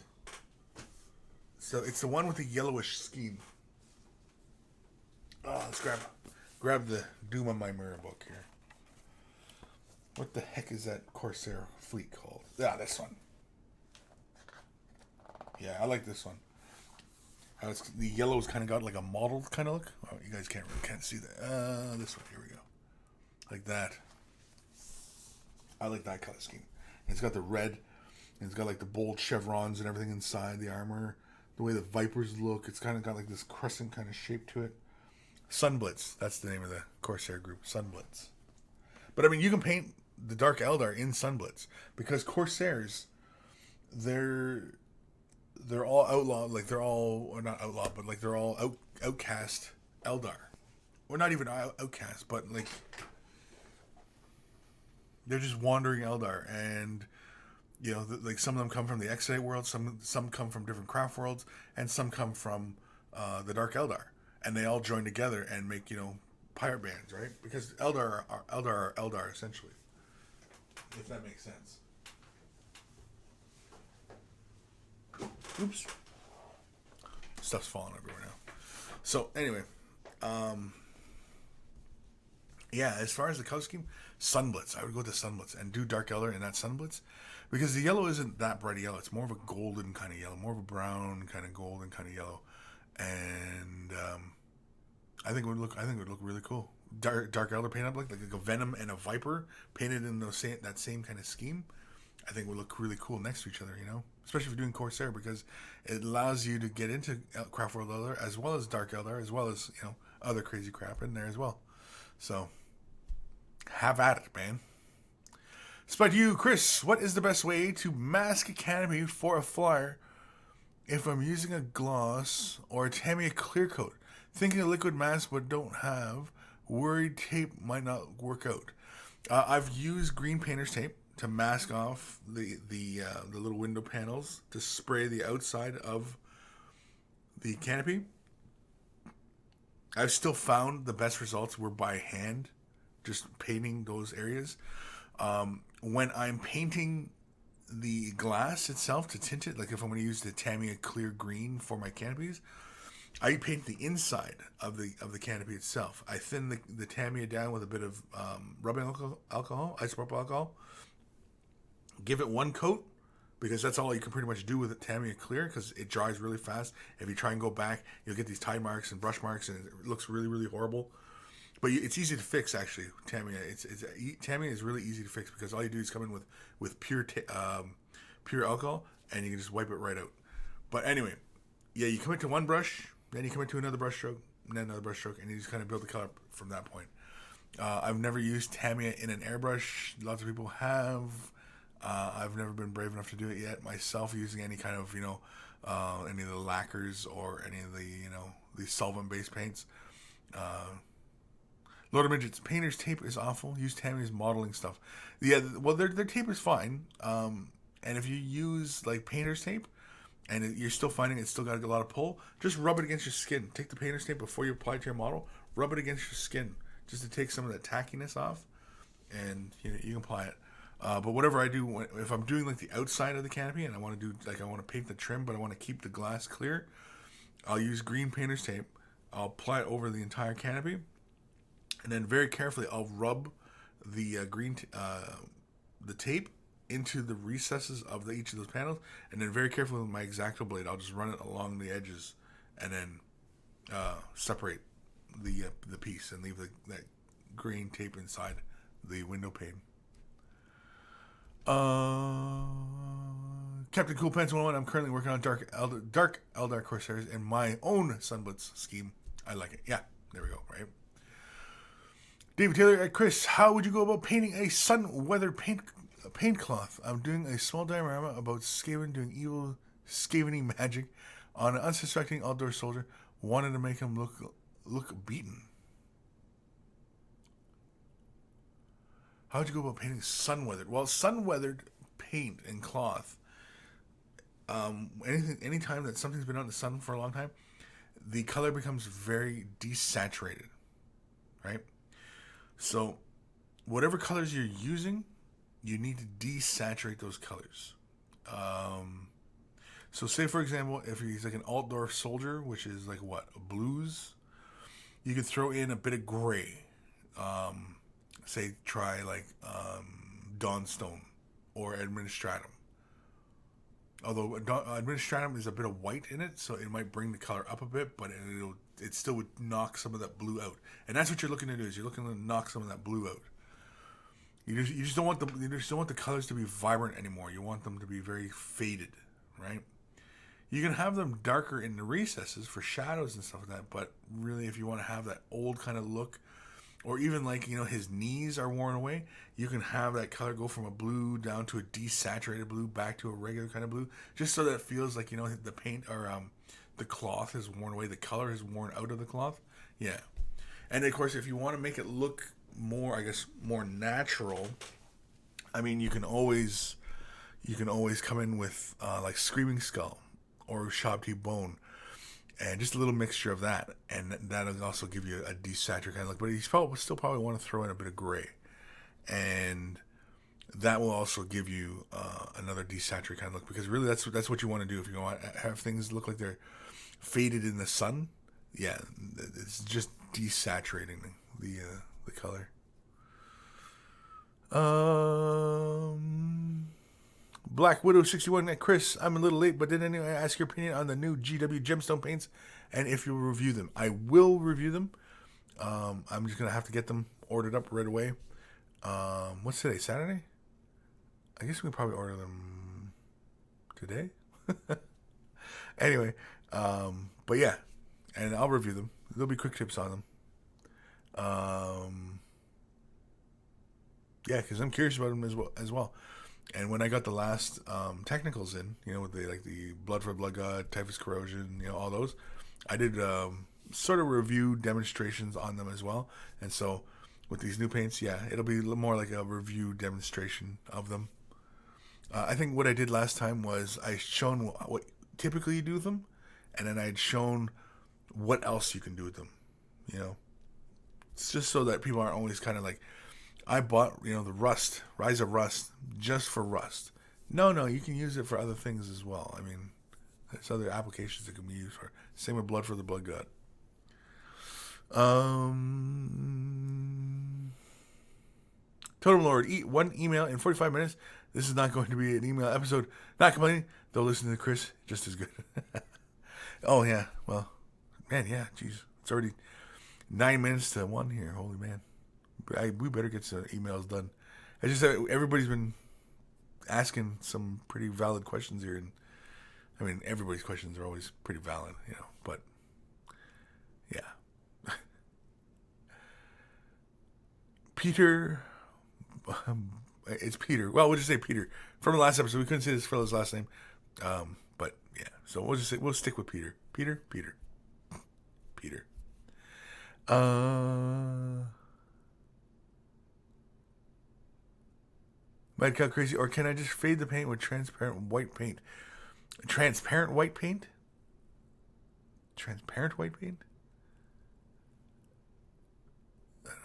So it's the one with the yellowish scheme. Let's grab the Doom on My Mirror book here. What the heck is that Corsair fleet called? Yeah, this one. Yeah, I like this one. The yellow's kind of got like a mottled kind of look. Oh, you guys can't see that. This one, here we go. Like that. I like that color scheme. And it's got the red, and it's got like the bold chevrons and everything inside the armor. The way the Vipers look, it's kind of got like this crescent kind of shape to it. Sunblitz, that's the name of the Corsair group, Sunblitz. But I mean, you can paint the Dark Eldar in Sunblitz, because Corsairs, they're all outlaw, like they're all, or not outlaw, but like they're all outcast Eldar. Or not even outcast, but like they're just wandering Eldar, and like some of them come from the Exodate world, some come from different craft worlds, and some come from the Dark Eldar, and they all join together and make pirate bands, right? Because Eldar are Eldar essentially, if that makes sense. Oops, stuff's falling everywhere now. So anyway, yeah, as far as the color scheme, Sunblitz. I would go to Sunblitz and do Dark Eldar in that Sunblitz, because the yellow isn't that bright yellow. It's more of a golden kind of yellow, more of a brown kind of golden kind of yellow, and I think it would look really cool. Dark Eldar painted up like a Venom and a Viper painted in that same kind of scheme. I think would look really cool next to each other, especially if you're doing Corsair, because it allows you to get into Craft World Eldar as well as Dark Eldar, as well as other crazy crap in there as well. So have at it, man. But you, Kris, what is the best way to mask a canopy for a flyer if I'm using a gloss or a Tamiya clear coat? Thinking a liquid mask but don't have, worried tape might not work out. I've used green painter's tape to mask off the little window panels to spray the outside of the canopy. I've still found the best results were by hand, just painting those areas. When I'm painting the glass itself to tint it, like if I'm going to use the Tamiya clear green for my canopies, I paint the inside of the canopy itself. I thin the Tamiya down with a bit of rubbing alcohol, isopropyl alcohol. Give it one coat, because that's all you can pretty much do with it, Tamiya clear, because it dries really fast. If you try and go back, you'll get these tide marks and brush marks, and it looks really, really horrible. But it's easy to fix, actually. Tamiya, Tamiya is really easy to fix, because all you do is come in with pure alcohol, and you can just wipe it right out. But anyway, yeah, you come into one brush, then you come into another brush stroke, and then another brush stroke, and you just kind of build the color from that point. I've never used Tamiya in an airbrush. Lots of people have. I've never been brave enough to do it yet myself, using any kind of, any of the lacquers or any of the solvent-based paints. Lord of Midgets, painter's tape is awful. Use Tamiya's modeling stuff. Yeah, well, their tape is fine. And if you use like painter's tape, and you're still finding it's still got a lot of pull, just rub it against your skin. Take the painter's tape before you apply it to your model. Rub it against your skin, just to take some of that tackiness off, and you can apply it. But whatever I do, if I'm doing like the outside of the canopy and I want to paint the trim, but I want to keep the glass clear, I'll use green painter's tape. I'll apply it over the entire canopy, and then very carefully I'll rub the the tape into the recesses of each of those panels, and then very carefully with my X-Acto blade, I'll just run it along the edges, and then separate the piece and leave that green tape inside the window pane. Captain Cool Pants 101. I'm currently working on Dark Eldar Corsairs in my own Sunblitz scheme. I like it. Yeah, there we go. Right. David Taylor, Kris, how would you go about painting a sun weather paint cloth? I'm doing a small diorama about Skaven doing evil Skavening magic on an unsuspecting outdoor soldier. Wanted to make him look beaten. How would you go about painting sun-weathered? Well, sun-weathered paint and cloth, anytime that something's been out in the sun for a long time, the color becomes very desaturated, right? So, whatever colors you're using, you need to desaturate those colors. So, say for example, if he's like an outdoor soldier, which is like what, blues, you could throw in a bit of gray. Say try like Dawnstone or Administratum. Although Administratum is a bit of white in it, so it might bring the color up a bit, but it still would knock some of that blue out. And that's what you're looking to do, is you're looking to knock some of that blue out. You just don't want the colors to be vibrant anymore. You want them to be very faded, right? You can have them darker in the recesses for shadows and stuff like that, but really if you want to have that old kind of look, or even like, his knees are worn away, you can have that color go from a blue down to a desaturated blue back to a regular kind of blue, just so that it feels like, the paint or the cloth is worn away, the color is worn out of the cloth. Yeah. And of course, if you want to make it look more, I guess, more natural, I mean, you can always come in with like Screaming Skull or Shabti Bone, and just a little mixture of that, and that'll also give you a desaturated kind of look. But you still probably want to throw in a bit of gray, and that will also give you another desaturated kind of look. Because really, that's what you want to do if you want to have things look like they're faded in the sun. Yeah, it's just desaturating the color. Black Widow 61, Kris, I'm a little late, but did anyone ask your opinion on the new GW gemstone paints and if you'll review them? I will review them. I'm just going to have to get them ordered up right away. What's today? Saturday? I guess we can probably order them today. Anyway, but yeah, and I'll review them. There'll be quick tips on them. Yeah, because I'm curious about them as well. And when I got the last technicals in, with the Blood for Blood God, Typhus Corrosion, all those, I did sort of review demonstrations on them as well. And so with these new paints, yeah, it'll be more like a review demonstration of them. I think what I did last time was I shown what typically you do with them, and then I had shown what else you can do with them. It's just so that people aren't always kind of like I bought, the Rust, Rise of Rust, just for Rust. No, you can use it for other things as well. I mean, there's other applications that can be used for. Same with Blood for the Blood God. Totem Lord, eat one email in 45 minutes. This is not going to be an email episode. Not complaining, though listening to Kris, just as good. Oh, yeah. Well, man, yeah, jeez. It's already 9 minutes to 1 here. Holy man. We better get some emails done. I just said everybody's been asking some pretty valid questions here. And I mean, everybody's questions are always pretty valid, but yeah. Peter, it's Peter. Well, we'll just say Peter. From the last episode, we couldn't say this fellow's last name. But yeah, so we'll stick with Peter. Peter. Might cut crazy, or can I just fade the paint with transparent white paint? Transparent white paint? Transparent white paint?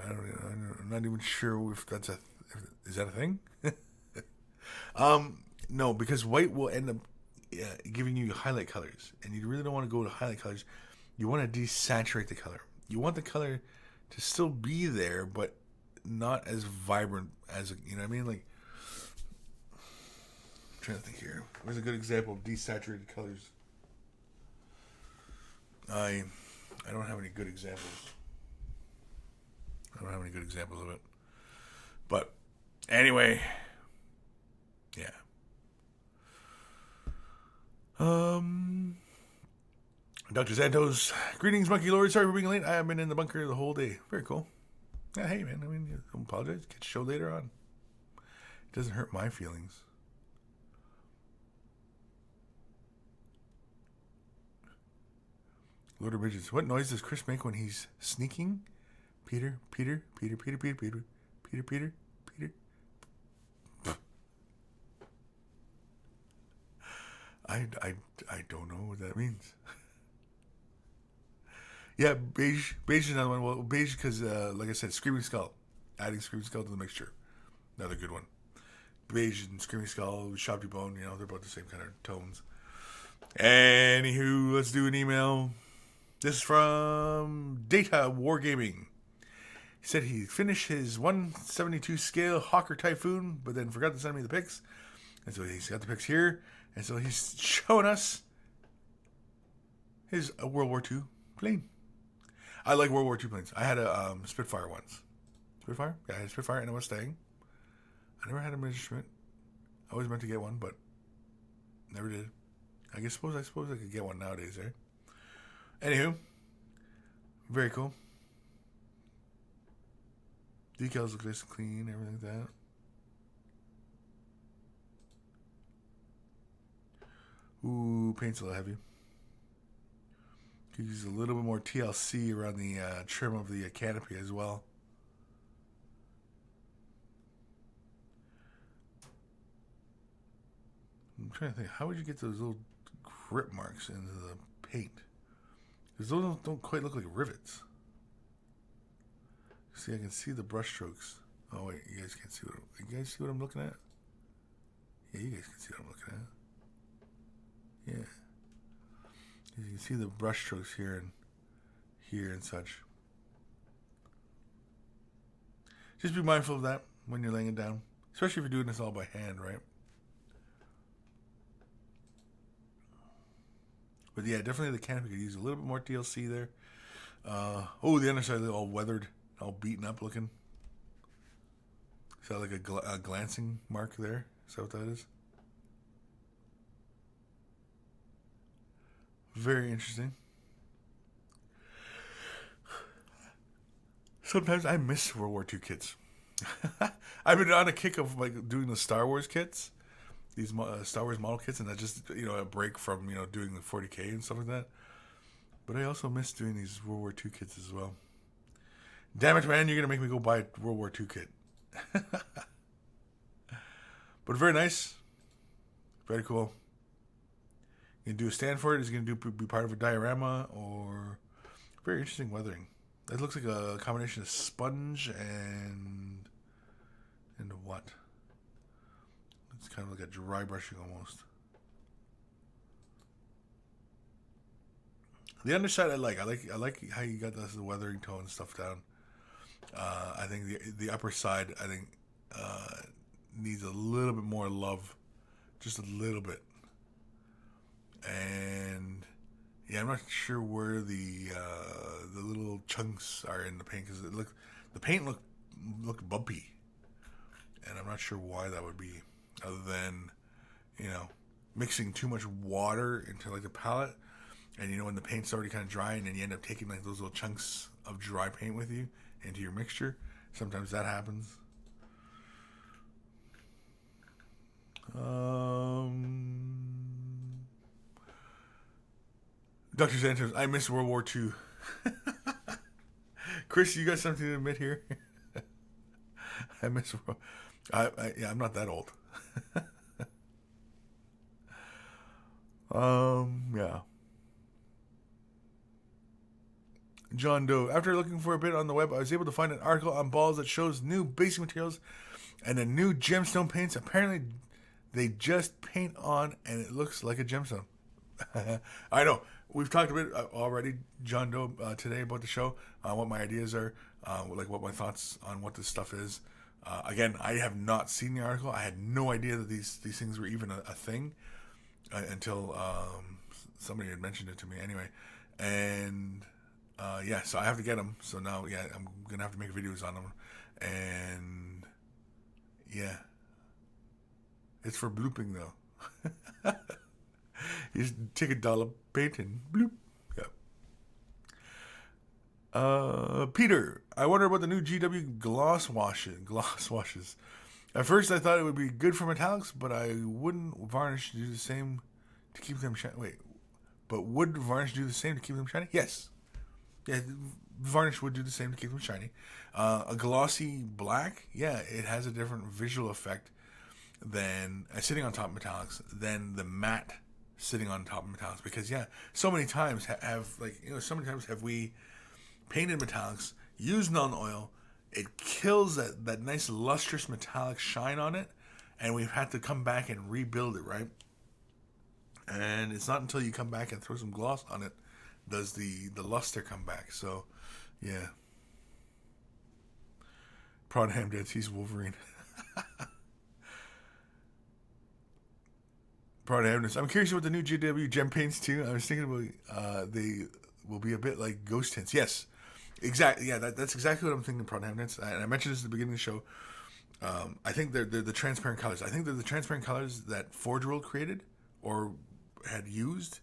I'm not even sure if that's is that a thing? No, because white will end up giving you highlight colors, and you really don't want to go to highlight colors. You want to desaturate the color. You want the color to still be there, but not as vibrant as you know what I mean. Like, I'm trying to think here. Where's a good example of desaturated colors? I don't have any good examples. I don't have any good examples of it. But anyway, yeah. Dr. Santos, greetings, Monkey Lord. Sorry for being late. I have been in the bunker the whole day. Very cool. Yeah, hey, man. I mean, don't apologize. Catch a show later on. It doesn't hurt my feelings. Lord of Bridges. What noise does Kris make when he's sneaking? Peter. I don't know what that means. Yeah, beige is another one. Well, beige because, like I said, Screaming Skull. Adding Screaming Skull to the mixture. Another good one. Beige and Screaming Skull, Sharpie Bone, they're about the same kind of tones. Anywho, let's do an email. This is from Data Wargaming. He said he finished his 172 scale Hawker Typhoon, but then forgot to send me the pics. And so he's got the pics here. And so he's showing us his World War II plane. I like World War II planes. I had a Spitfire once. Spitfire? Yeah, I had a Spitfire and a Mustang. I never had a Messerschmitt. I always meant to get one, but never did. I suppose I could get one nowadays, eh? Anywho, very cool. Decals look nice and clean, everything like that. Ooh, paint's a little heavy. Could use a little bit more TLC around the trim of the canopy as well. I'm trying to think, how would you get those little grip marks into the paint? Because those don't quite look like rivets. See, I can see the brush strokes. Oh wait, you guys can't see you guys see what I'm looking at? Yeah, you guys can see what I'm looking at. Yeah. You can see the brush strokes here and such. Just be mindful of that when you're laying it down. Especially if you're doing this all by hand, right? But yeah, definitely the canopy could use a little bit more TLC there. The underside is all weathered, all beaten up looking. Is that like a glancing mark there? Is that what that is? Very interesting. Sometimes I miss World War II kits. I've been on a kick of like doing the Star Wars kits. These Star Wars model kits, and that's just a break from doing the 40K and stuff like that. But I also miss doing these World War II kits as well. Damn it, man! You're gonna make me go buy a World War II kit. But very nice, very cool. You can do a stand for it. Is it gonna be part of a diorama or very interesting weathering? It looks like a combination of sponge and Into what? It's kind of like a dry brushing almost. The underside I like how you got the weathering tone and stuff down. I think the upper side needs a little bit more love, just a little bit. And yeah, I'm not sure where the little chunks are in the paint because the paint looked bumpy, and I'm not sure why that would be, other than mixing too much water into like the palette. And when the paint's already kind of dry, and then you end up taking like those little chunks of dry paint with you into your mixture. Sometimes that happens. Dr. Santos, I miss World War II. Kris, you got something to admit here? I miss. Yeah, I'm not that old. Yeah. John Doe. After looking for a bit on the web, I was able to find an article on balls that shows new basic materials and the new gemstone paints. Apparently, they just paint on and it looks like a gemstone. I know. We've talked a bit already, John Doe, today about the show, what my ideas are, like what my thoughts on what this stuff is. Again, I have not seen the article. I had no idea that these things were even a thing until somebody had mentioned it to me anyway. And yeah, so I have to get them. So now, yeah, I'm going to have to make videos on them. And yeah, it's for blooping though. You just take $1 paint and bloop. Yeah. Peter, I wonder about the new GW gloss washes. At first, I thought it would be good for metallics, but I wouldn't varnish do the same to keep them shiny. Wait, but would varnish do the same to keep them shiny? Yes. Yeah, varnish would do the same to keep them shiny. A glossy black, yeah, it has a different visual effect than sitting on top of metallics than the matte sitting on top of metallics, because yeah, so many times have we painted metallics, used non-oil, it kills that nice lustrous metallic shine on it, and we've had to come back and rebuild it, right? And it's not until you come back and throw some gloss on it does the luster come back. So yeah, Prodham Dead sees Wolverine. I'm curious about the new GW gem paints too. I was thinking about they will be a bit like ghost tints. Yes, exactly. Yeah, that's exactly what I'm thinking. Protagonist, and I mentioned this at the beginning of the show. I think they're the transparent colors. I think they're the transparent colors that Forge World created or had used.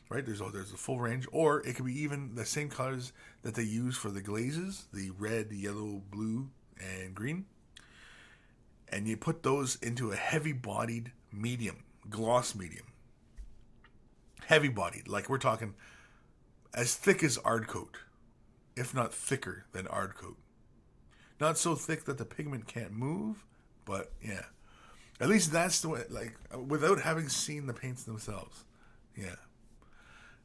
Right, there's a full range, or it could be even the same colors that they use for the glazes: the red, yellow, blue, and green. And you put those into a heavy-bodied medium. Gloss medium, heavy bodied, like we're talking as thick as Ardcoat, if not thicker than Ardcoat. Not so thick that the pigment can't move, but yeah, at least that's the way. Like without having seen the paints themselves, yeah.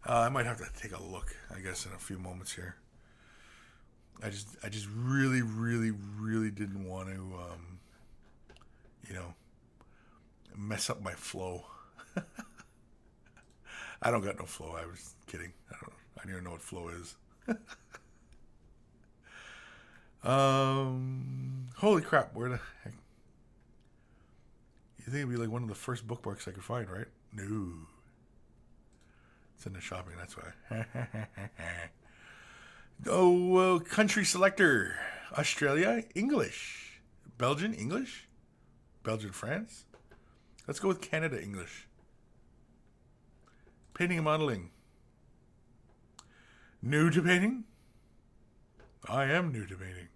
I might have to take a look, I guess, in a few moments here. I just really, really, really didn't want to, mess up my flow. I don't got no flow. I was kidding. I don't even know what flow is. Holy crap! Where the heck? You think it'd be like one of the first bookmarks I could find, right? No. It's in the shopping. That's why. Oh, country selector: Australia, English, Belgian, English, Belgian, France. Let's go with Canada English. Painting and modeling. New to painting? I am new to painting.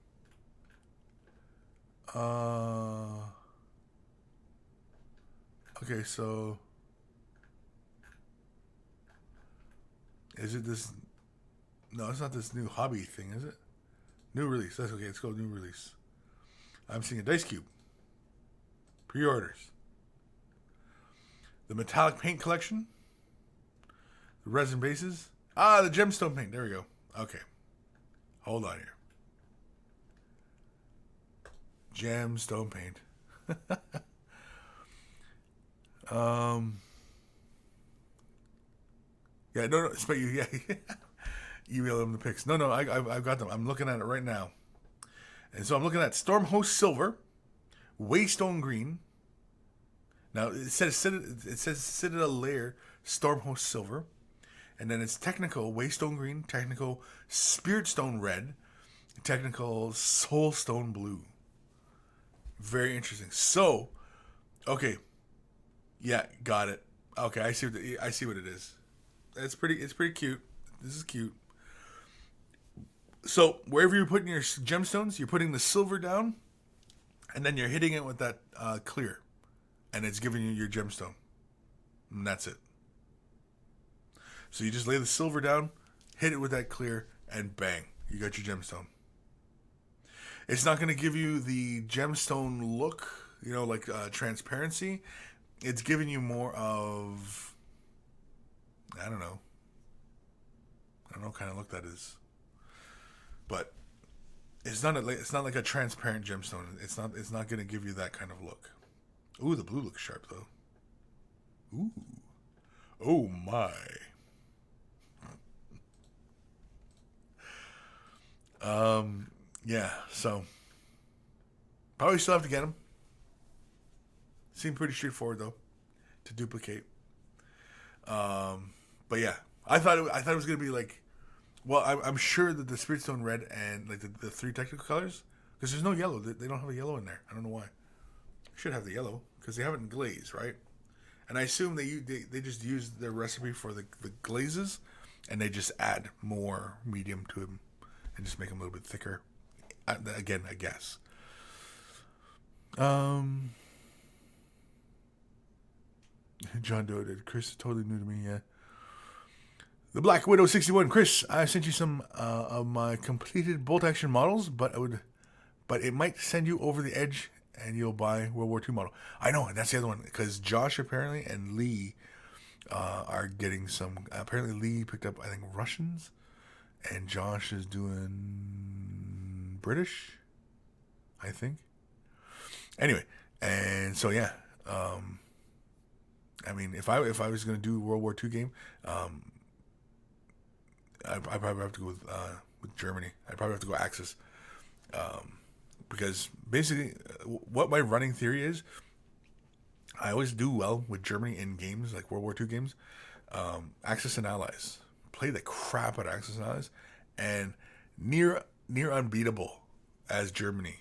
Okay, so is it this? No, it's not this new hobby thing, is it? New release. That's okay. Let's go new release. I'm seeing a dice cube. Pre-orders. The metallic paint collection. The resin bases. The gemstone paint. There we go. Okay. Hold on here. Gemstone paint. um. Yeah, no, expect you. Yeah, email them the pics. No, I've got them. I'm looking at it right now, and so I'm looking at Stormhost Silver, Waystone Green. Now it says Citadel Layer Stormhost Silver, and then it's technical Waystone Green, technical Spiritstone Red, technical Soulstone Blue. Very interesting. So, okay, yeah, got it. Okay, I see what it is. It's pretty cute. This is cute. So wherever you're putting your gemstones, you're putting the silver down, and then you're hitting it with that clear, and it's giving you your gemstone, and that's it. So you just lay the silver down, hit it with that clear, and bang, you got your gemstone. It's not going to give you the gemstone look, like transparency. It's giving you more of, I don't know what kind of look that is. But it's not like a transparent gemstone. It's not going to give you that kind of look. Ooh, the blue looks sharp though. Ooh. Oh my. Yeah, so probably still have to get them. Seem pretty straightforward though to duplicate. But yeah, I thought it was gonna be like, well, I'm sure that the Spiritstone Red and like the three technical colors, because there's no yellow. They don't have a yellow in there. I don't know why. Should have the yellow because they have it in glaze, right? And I assume they just use their recipe for the glazes, and they just add more medium to them and just make them a little bit thicker. Again, I guess. John Doe did. Kris is totally new to me, yeah. The Black Widow 61. Kris, I sent you some of my completed bolt action models, but it might send you over the edge and you'll buy World War II model. I know, and that's the other one, because Josh apparently and Lee are getting some. Apparently Lee picked up, I think, Russians, and Josh is doing British, I think. Anyway, and so yeah, I mean, if I was going to do World War II game, I'd probably have to go with Germany. I'd probably have to go Axis, because basically, what my running theory is, I always do well with Germany in games like World War II games. Axis and Allies, play the crap out of Axis and Allies, and near unbeatable as Germany.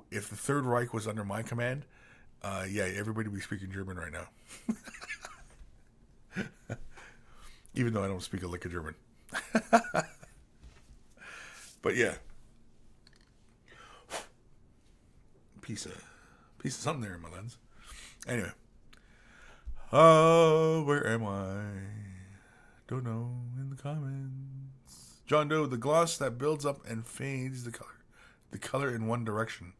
If the Third Reich was under my command, yeah, everybody would be speaking German right now. Even though I don't speak a lick of German. But yeah. Piece of something there in my lens. Anyway. Where am I? Don't know. In the comments. John Doe, the gloss that builds up and fades the color. The color in one direction.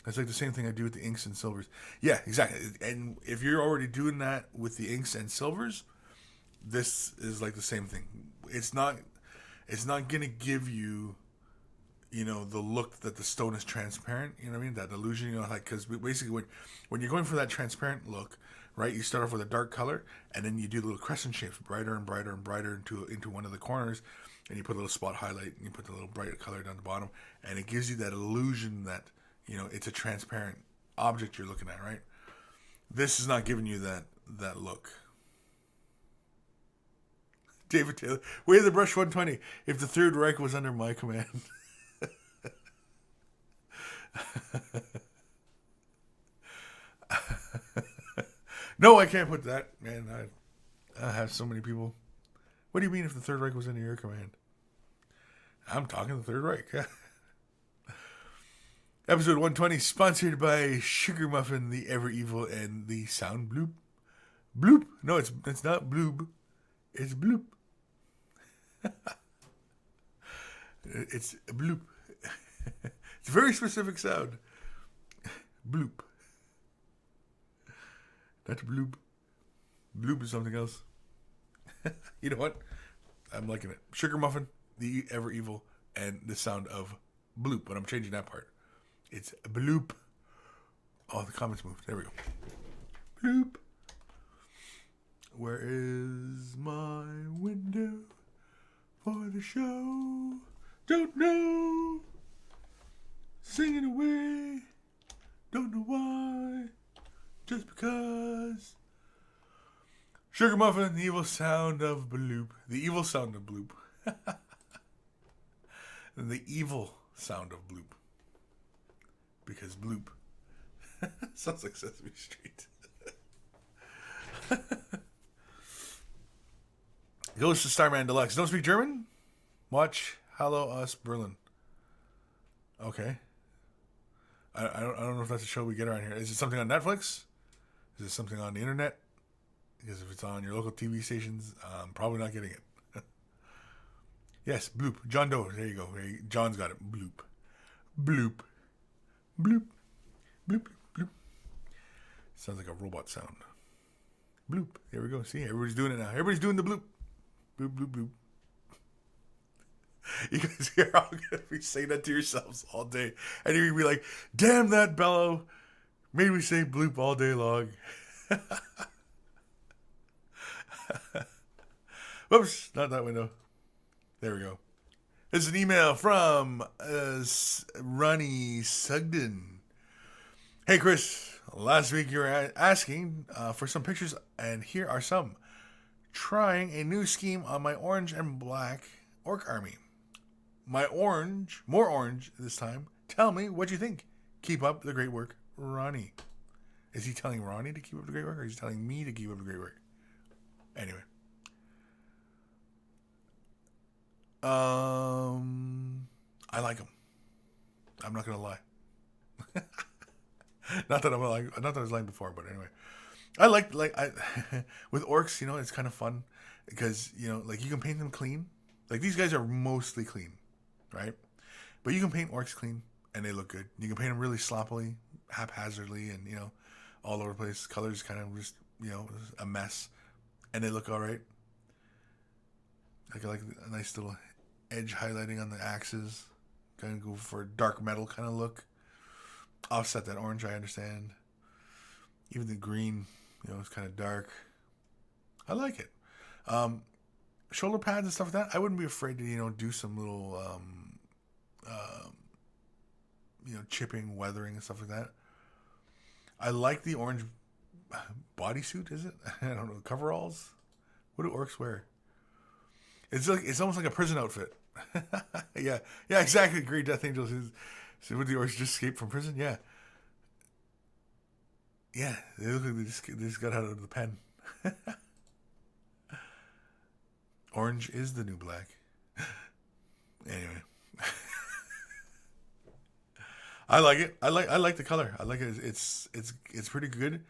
It's like the same thing I do with the inks and silvers. Yeah, exactly. And if you're already doing that with the inks and silvers, this is like the same thing. It's not gonna give you, the look that the stone is transparent. You know what I mean? That illusion. Like, because basically when you're going for that transparent look, right? You start off with a dark color, and then you do little crescent shapes, brighter and brighter and brighter into one of the corners, and you put a little spot highlight, and you put the little bright color down the bottom, and it gives you that illusion that it's a transparent object you're looking at, right? This is not giving you that look. David Taylor, Way the Brush 120. If the Third Reich was under my command. No, I can't put that, man. I have so many people. What do you mean if the Third Reich was under your command? I'm talking the Third Reich. Episode 120, sponsored by Sugar Muffin, the Ever Evil, and the Sound Bloop. Bloop. No, it's not bloob. It's bloop. It's a bloop. It's a very specific sound. Bloop. Not bloop. Bloop is something else. You know what? I'm liking it. Sugar Muffin, the Ever Evil, and the sound of bloop. But I'm changing that part. It's bloop. Oh, the comments moved. There we go. Bloop. Where is my window for the show? Don't know. Singing away. Don't know why. Just because. Sugar Muffin, the evil sound of bloop. The evil sound of bloop. And the evil sound of bloop. Because bloop. Sounds like Sesame Street. Goes to Starman Deluxe. Don't speak German? Watch Hallo Us Berlin. Okay. I don't know if that's a show we get around here. Is it something on Netflix? Is it something on the internet? Because if it's on your local TV stations, I'm probably not getting it. Yes, bloop. John Doe. There you go. John's got it. Bloop. Bloop. Bloop. Bloop. Bloop. Sounds like a robot sound. Bloop. There we go. See, everybody's doing it now. Everybody's doing the bloop. Bloop, bloop, bloop. You guys are all going to be saying that to yourselves all day. And you're going to be like, damn that bellow made me say bloop all day long. Whoops, not that window. There we go. This is an email from Ronnie Sugden. Hey, Kris. Last week you were asking for some pictures, and here are some. Trying a new scheme on my orange and black orc army. My orange, more orange this time. Tell me what you think. Keep up the great work, Ronnie. Is he telling Ronnie to keep up the great work, or is he telling me to keep up the great work? Anyway. I like him. I'm not gonna lie. Not that I was lying before, but anyway. I like with orcs, it's kind of fun because, like you can paint them clean. Like these guys are mostly clean, right? But you can paint orcs clean and they look good. You can paint them really sloppily, haphazardly, and, all over the place. Colors kind of just, a mess and they look all right. I like a nice little edge highlighting on the axes. Kind of go for a dark metal kind of look. Offset that orange, I understand. Even the green, it's kind of dark. I like it. Shoulder pads and stuff like that, I wouldn't be afraid to, do some little, chipping, weathering and stuff like that. I like the orange bodysuit, is it? I don't know. Coveralls? What do orcs wear? It's almost like a prison outfit. Yeah, exactly. Great Death Angels. So would the orcs just escape from prison? Yeah. Yeah, they look like they just got out of the pen. Orange is the new black. Anyway. I like it. I like the color. I like it. It's pretty good.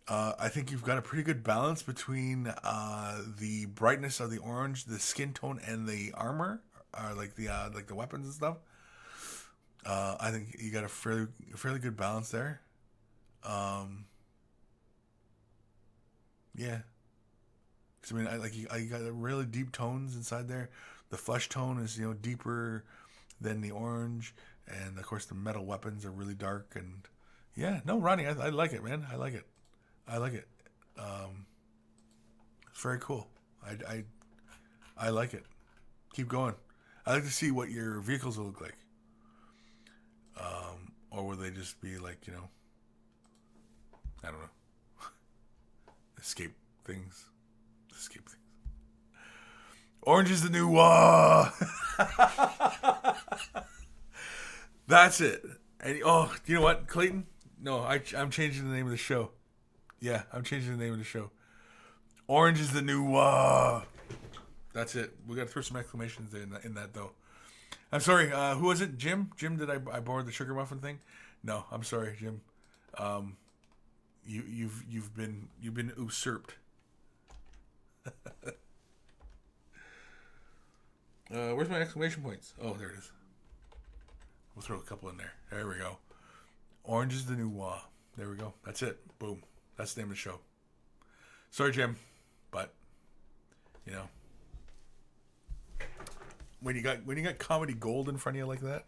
I think you've got a pretty good balance between the brightness of the orange, the skin tone, and the armor, like the weapons and stuff. I think you got a fairly good balance there. Yeah. Cause I got really deep tones inside there. The flesh tone is, deeper than the orange. And of course the metal weapons are really dark and yeah, no, Ronnie, I like it, man. I like it. It's very cool. I like it. Keep going. I like to see what your vehicles will look like. Or will they just be like, I don't know. Escape things. Orange is the new That's it. And you know what, Clayton? No, I'm changing the name of the show. Yeah, I'm changing the name of the show. Orange is the new That's it. We got to throw some exclamations in that though. I'm sorry. Who was it? Jim? Jim? Did I borrow the sugar muffin thing? No, I'm sorry, Jim. You've been usurped. Where's my exclamation points? Oh, there it is. We'll throw a couple in there. There we go. Orange is the new wah. There we go. That's it. Boom. That's the name of the show. Sorry, Jim, but when you got comedy gold in front of you like that,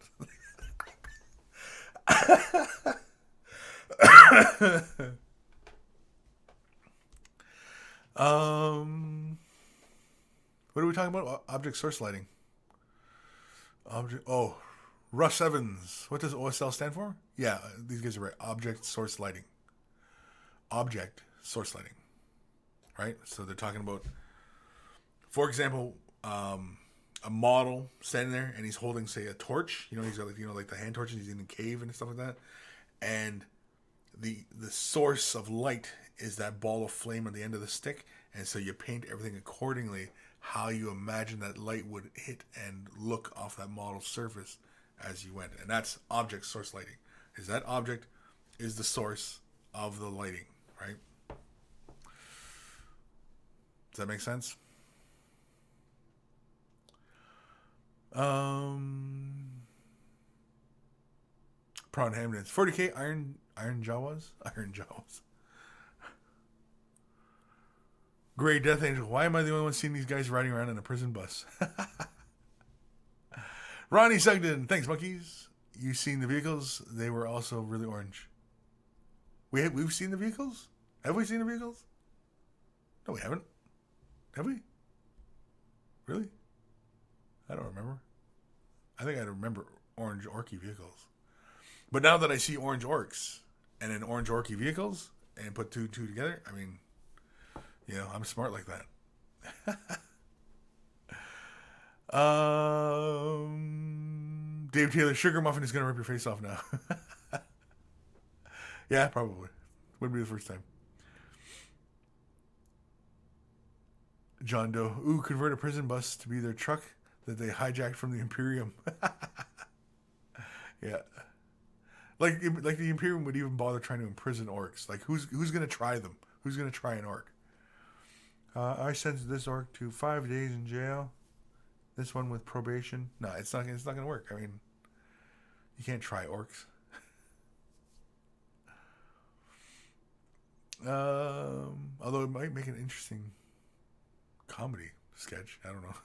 um, what are we talking about? Object source lighting. Object. Oh, Russ Evans. What does OSL stand for? Yeah, these guys are right. Object source lighting. Object source lighting. Right. So they're talking about, for example, a model standing there and he's holding, say, a torch. You know, he's got like the hand torches. He's in a cave and stuff like that. And the source of light is that ball of flame on the end of the stick, and so you paint everything accordingly how you imagine that light would hit and look off that model's surface as you went. And that's object source lighting. Is that object is the source of the lighting, right? Does that make sense? Prawn Hamden. 40k Iron Jawas? Iron Jawas. Grey Death Angel. Why am I the only one seeing these guys riding around in a prison bus? Ronnie Sugden. Thanks, monkeys. You seen the vehicles? They were also really orange. We've seen the vehicles? Have we seen the vehicles? No, we haven't. Have we? Really? I don't remember. I think I remember orange orky vehicles. But now that I see orange orcs and then orange orky vehicles and put two together, I mean, you know, I'm smart like that. Dave Taylor, Sugar Muffin is going to rip your face off now. Yeah, probably. Wouldn't be the first time. John Doe. Ooh, convert a prison bus to be their truck that they hijacked from the Imperium. Yeah. Like the Imperium would even bother trying to imprison orcs. Like, who's going to try them? Who's going to try an orc? I sentenced this orc to 5 days in jail. This one with probation. No, it's not going to work. I mean, you can't try orcs. Although it might make an interesting comedy sketch. I don't know.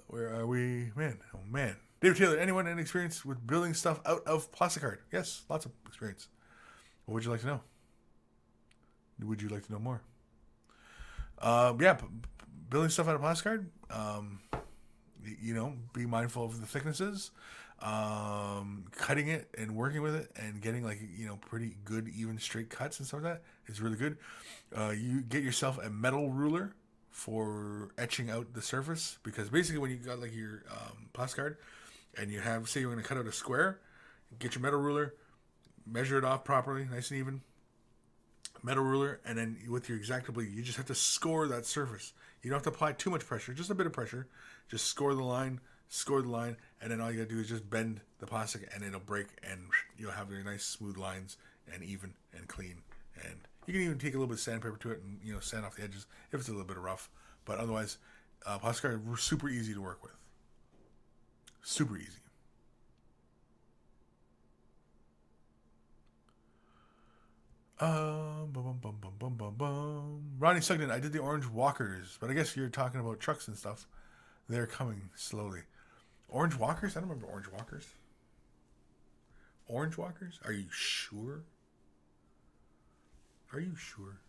Where are we? Man, oh man. David Taylor, anyone in experience with building stuff out of plastic art? Yes, lots of experience. What would you like to know? Would you like to know more? Yeah, building stuff out of plastic art. You know, be mindful of the thicknesses. Cutting it and working with it and getting, like, you know, pretty good even straight cuts and stuff like that is really good. You get yourself a metal ruler for etching out the surface, because basically when you got like your plastic art and you have, say you're going to cut out a square, get your metal ruler, measure it off properly, nice and even, metal ruler, and then with your X-Acto blade, you just have to score that surface. You don't have to apply too much pressure, just a bit of pressure. Just score the line, and then all you gotta do is just bend the plastic and it'll break, and you'll have your nice smooth lines and even and clean. And you can even take a little bit of sandpaper to it and, you know, sand off the edges if it's a little bit rough. But otherwise, plastic art are super easy to work with. Super easy. Ronnie Sugden, I did the orange walkers, but I guess you're talking about trucks and stuff. They're coming slowly. Orange walkers? I don't remember orange walkers. Orange walkers? Are you sure? Are you sure?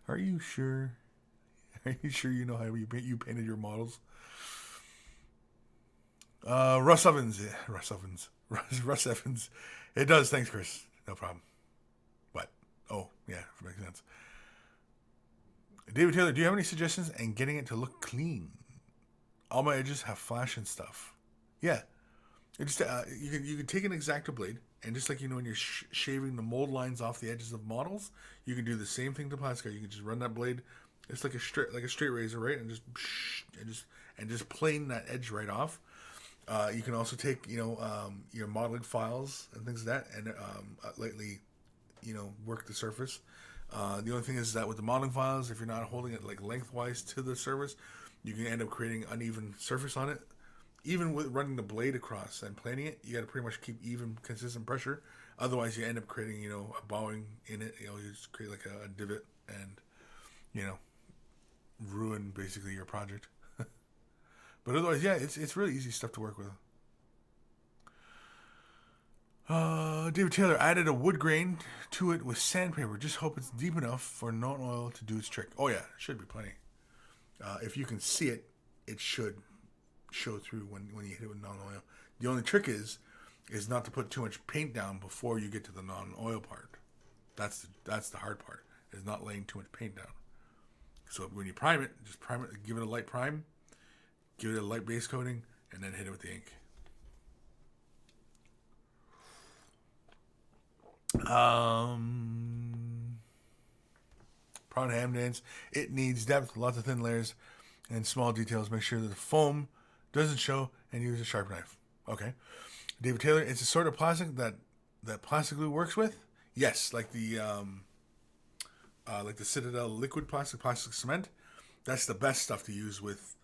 Are you sure? Are you sure you know how you painted your models? Russ Evans. Yeah, Russ Evans. Russ Evans. It does. Thanks, Chris. No problem. What? Oh, yeah, that makes sense. David Taylor, do you have any suggestions in getting it to look clean? All my edges have flash and stuff. Yeah. It just you can take an X-Acto blade, and just like, you know, when you're shaving the mold lines off the edges of models, you can do the same thing to plastic art. You can just run that blade. It's like a straight razor, right? And just plane that edge right off. You can also take, you know, your modeling files and things like that, and lightly, you know, work the surface. The only thing is that with the modeling files, if you're not holding it like lengthwise to the surface, you can end up creating uneven surface on it. Even with running the blade across and planing it, you got to pretty much keep even, consistent pressure. Otherwise, you end up creating, you know, a bowing in it. You know, you just create like a divot and, you know, ruin basically your project. But otherwise, yeah, it's really easy stuff to work with. David Taylor added a wood grain to it with sandpaper. Just hope it's deep enough for non-oil to do its trick. Oh yeah, it should be plenty. If you can see it, it should show through when you hit it with non-oil. The only trick is not to put too much paint down before you get to the non-oil part. That's the hard part, is not laying too much paint down. So when you prime it, just prime it, give it a light prime, give it a light base coating, and then hit it with the ink. Prawn ham dance. It needs depth, lots of thin layers, and small details. Make sure that the foam doesn't show, and use a sharp knife. Okay. David Taylor, it's a sort of plastic that plastic glue works with. Yes, like the Citadel liquid plastic cement. That's the best stuff to use with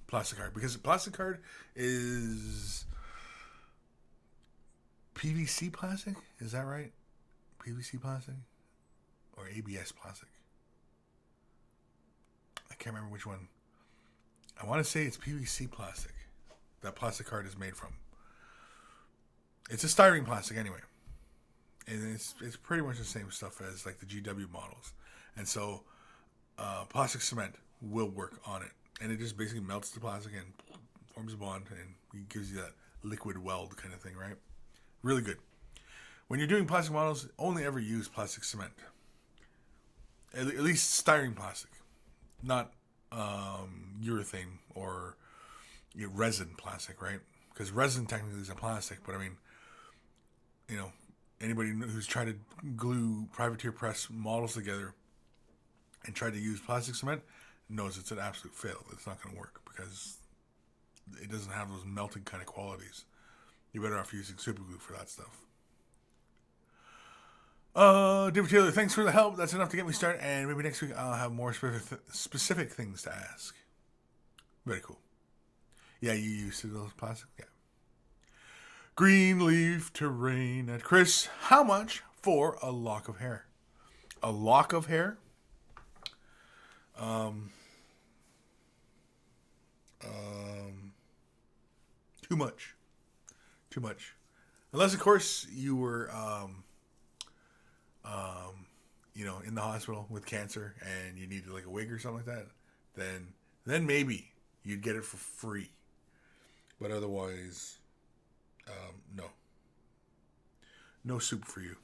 plastic card, because plastic card is PVC plastic. Is that right? PVC plastic or ABS plastic? I can't remember which one. I want to say it's PVC plastic that plastic card is made from. It's a styrene plastic anyway. And it's pretty much the same stuff as like the GW models. And so plastic cement will work on it. And it just basically melts the plastic and forms a bond and gives you that liquid weld kind of thing, right? Really good. When you're doing plastic models, only ever use plastic cement. At least styrene plastic. Not urethane or resin plastic, right? Because resin technically is a plastic, but I mean, anybody who's tried to glue privateer press models together and tried to use plastic cement knows it's an absolute fail. It's not going to work because it doesn't have those melting kind of qualities. You're better off using super glue for that stuff. David Taylor, thanks for the help. That's enough to get me started, and maybe next week I'll have more specific things to ask. Very cool. Yeah, you used to those plastic? Yeah. Greenleaf terrain at Kris. How much for a lock of hair? A lock of hair? Too much. Too much. Unless, of course, you were, in the hospital with cancer and you needed like a wig or something like that, then maybe you'd get it for free. But otherwise, no. No soup for you.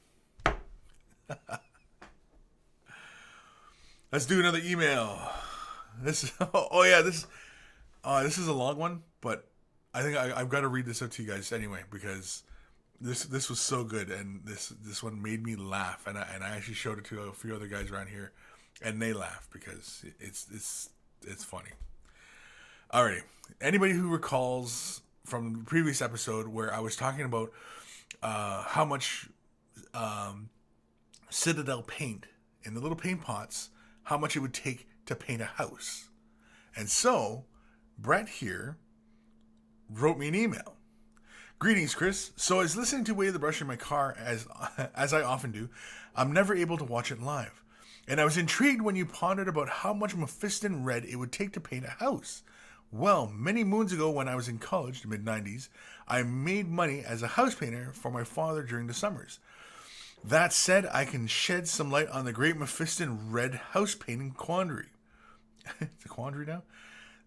Let's do another email. This is this is a long one, but I think I've got to read this out to you guys anyway, because this was so good, and this one made me laugh, and I actually showed it to a few other guys around here, and they laughed because it's funny. Alrighty, anybody who recalls from the previous episode where I was talking about how much Citadel paint in the little paint pots, how much it would take to paint a house. And so Brett here wrote me an email. Greetings, Kris. So I was listening to Way of the Brush in my car, as I often do. I'm never able to watch it live. And I was intrigued when you pondered about how much Mephiston red it would take to paint a house. Well, many moons ago when I was in college, the mid-90s, I made money as a house painter for my father during the summers. That said, I can shed some light on the great Mephiston red house painting quandary. It's a quandary now?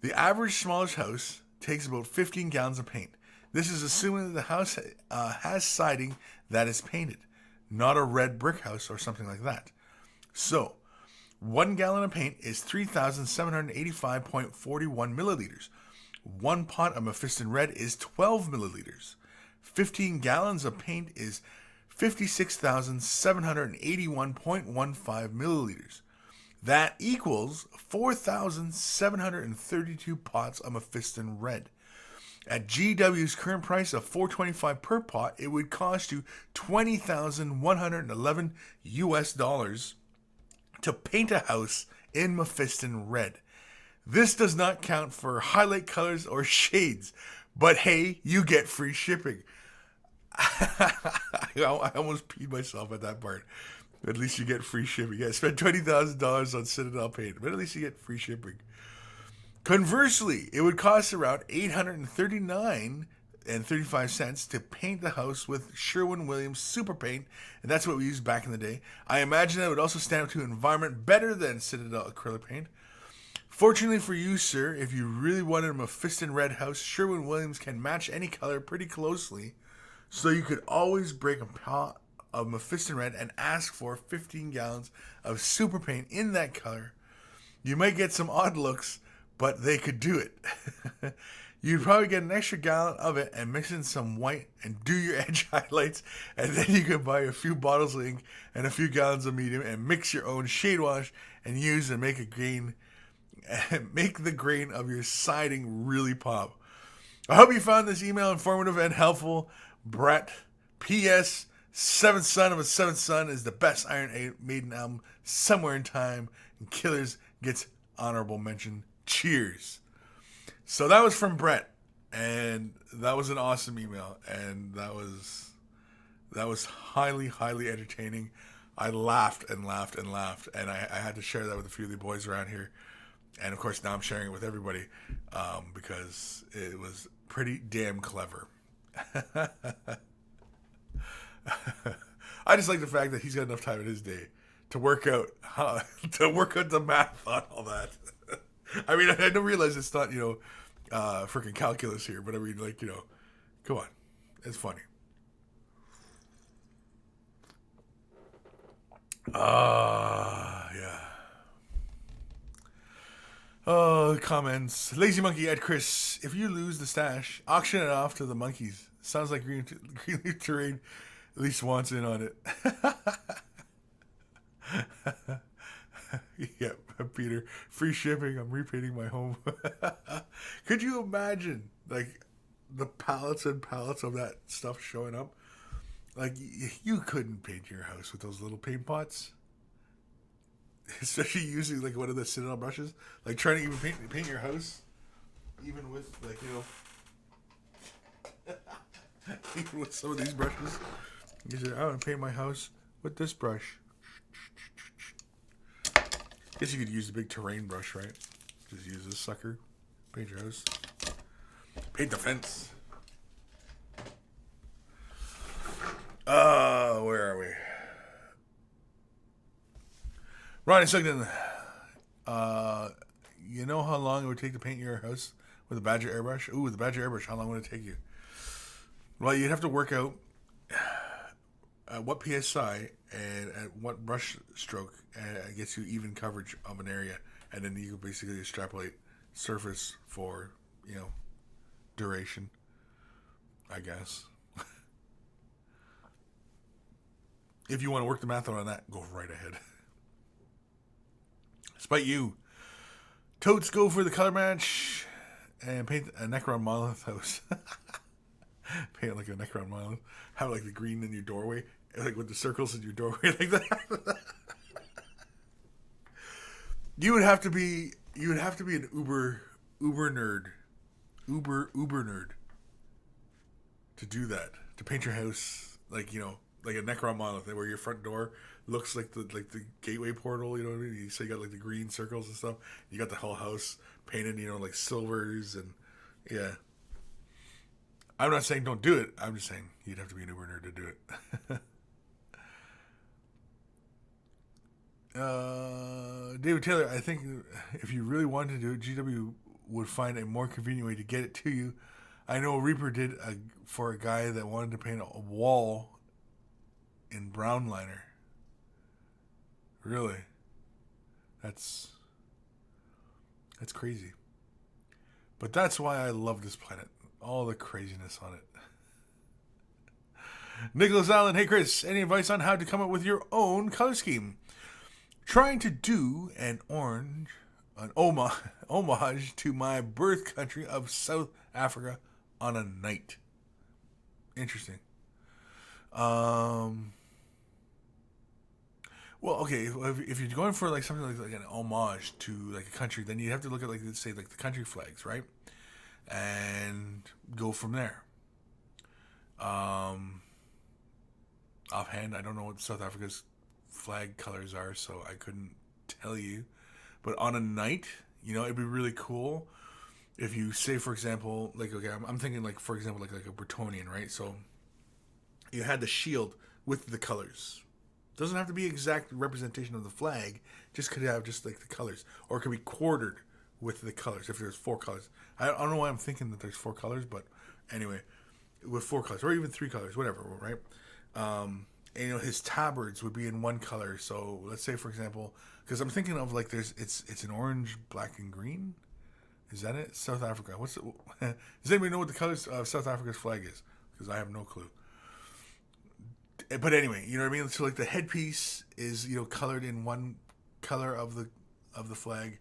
The average smallish house takes about 15 gallons of paint. This is assuming that the house has siding that is painted, not a red brick house or something like that. So, 1 gallon of paint is 3,785.41 milliliters. 1 pot of Mephiston red is 12 milliliters. 15 gallons of paint is 56,781.15 milliliters. That equals 4,732 pots of Mephiston red. At GW's current price of $4.25 per pot, it would cost you $20,111 US to paint a house in Mephiston red. This does not count for highlight colors or shades, but hey, you get free shipping. I almost peed myself at that part. At least you get free shipping. Yeah, spend $20,000 on Citadel paint, but at least you get free shipping. Conversely, it would cost around $839.35 to paint the house with Sherwin-Williams Super Paint, and that's what we used back in the day. I imagine that would also stand up to environment better than Citadel acrylic paint. Fortunately for you, sir, if you really wanted a Mephiston red house, Sherwin-Williams can match any color pretty closely, so you could always break a pot of Mephiston red and ask for 15 gallons of super paint in that color. You might get some odd looks, but they could do it. You'd probably get an extra gallon of it and mix in some white and do your edge highlights, and then you could buy a few bottles of ink and a few gallons of medium and mix your own shade wash and use and make the grain of your siding really pop. I hope you found this email informative and helpful. Brett. P.S. Seventh Son of a Seventh Son is the best Iron Maiden album somewhere in time, and Killers gets honorable mention. Cheers. So that was from Brett, and that was an awesome email, and that was highly, highly entertaining. I laughed and laughed and laughed, and I had to share that with a few of the boys around here. And, of course, now I'm sharing it with everybody because it was pretty damn clever. I just like the fact that he's got enough time in his day to work out the math on all that. I mean, I don't realize it's not, freaking calculus here, but I mean, come on. It's funny. Yeah. Oh, comments. Lazy Monkey at Kris. If you lose the stash, auction it off to the monkeys. Sounds like Green Leaf Terrain at least wants in on it. Yeah, Peter. Free shipping. I'm repainting my home. Could you imagine, the pallets and pallets of that stuff showing up? You couldn't paint your house with those little paint pots. Especially using one of the Citadel brushes, trying to even paint your house, even with even with some of these brushes. You say, I want to paint my house with this brush. Guess you could use the big terrain brush, right? Just use this sucker, paint your house, paint the fence. Where are we? Ronnie Sugden, you know how long it would take to paint your house with a Badger airbrush? Ooh, with the Badger airbrush, how long would it take you? Well, you'd have to work out at what PSI and at what brush stroke gets you even coverage of an area, and then you basically extrapolate surface for, duration, I guess. If you want to work the math on that, go right ahead. Despite you, totes go for the color match and paint a Necron Monolith house. Paint like a Necron Monolith. Have the green in your doorway, with the circles in your doorway like that. You would have to be an uber nerd, uber nerd to do that. To paint your house like a Necron Monolith, where your front door looks like the gateway portal, you know what I mean? So you got the green circles and stuff. You got the whole house painted, silvers and yeah. I'm not saying don't do it. I'm just saying you'd have to be an uber nerd to do it. David Taylor, I think if you really wanted to do it, GW would find a more convenient way to get it to you. I know Reaper did for a guy that wanted to paint a wall in brown liner. Really? That's crazy. But that's why I love this planet. All the craziness on it. Nicholas Allen, hey Kris, any advice on how to come up with your own color scheme? Trying to do an homage to my birth country of South Africa on a night. Interesting. Well, okay, if you're going for something like an homage to a country, then you have to look at the country flags, right? And go from there. Offhand, I don't know what South Africa's flag colors are, so I couldn't tell you. But on a night, You know, it'd be really cool if you say, for example, like, okay, I'm thinking like, for example, like a Bretonian, right? So you had the shield with the colors. Doesn't have to be exact representation of the flag. Just could have just like the colors, or it could be quartered with the colors. If there's 4 colors, I don't know why I'm thinking that there's 4 colors, but anyway, with 4 colors or even 3 colors, whatever, right? And you know his tabards would be in one color. So let's say, for example, because I'm thinking of like it's an orange, black, and green. Is that it? South Africa. What's it? Does anybody know what the colors of South Africa's flag is? Because I have no clue. But anyway, you know what I mean. So like the headpiece is colored in one color of the flag.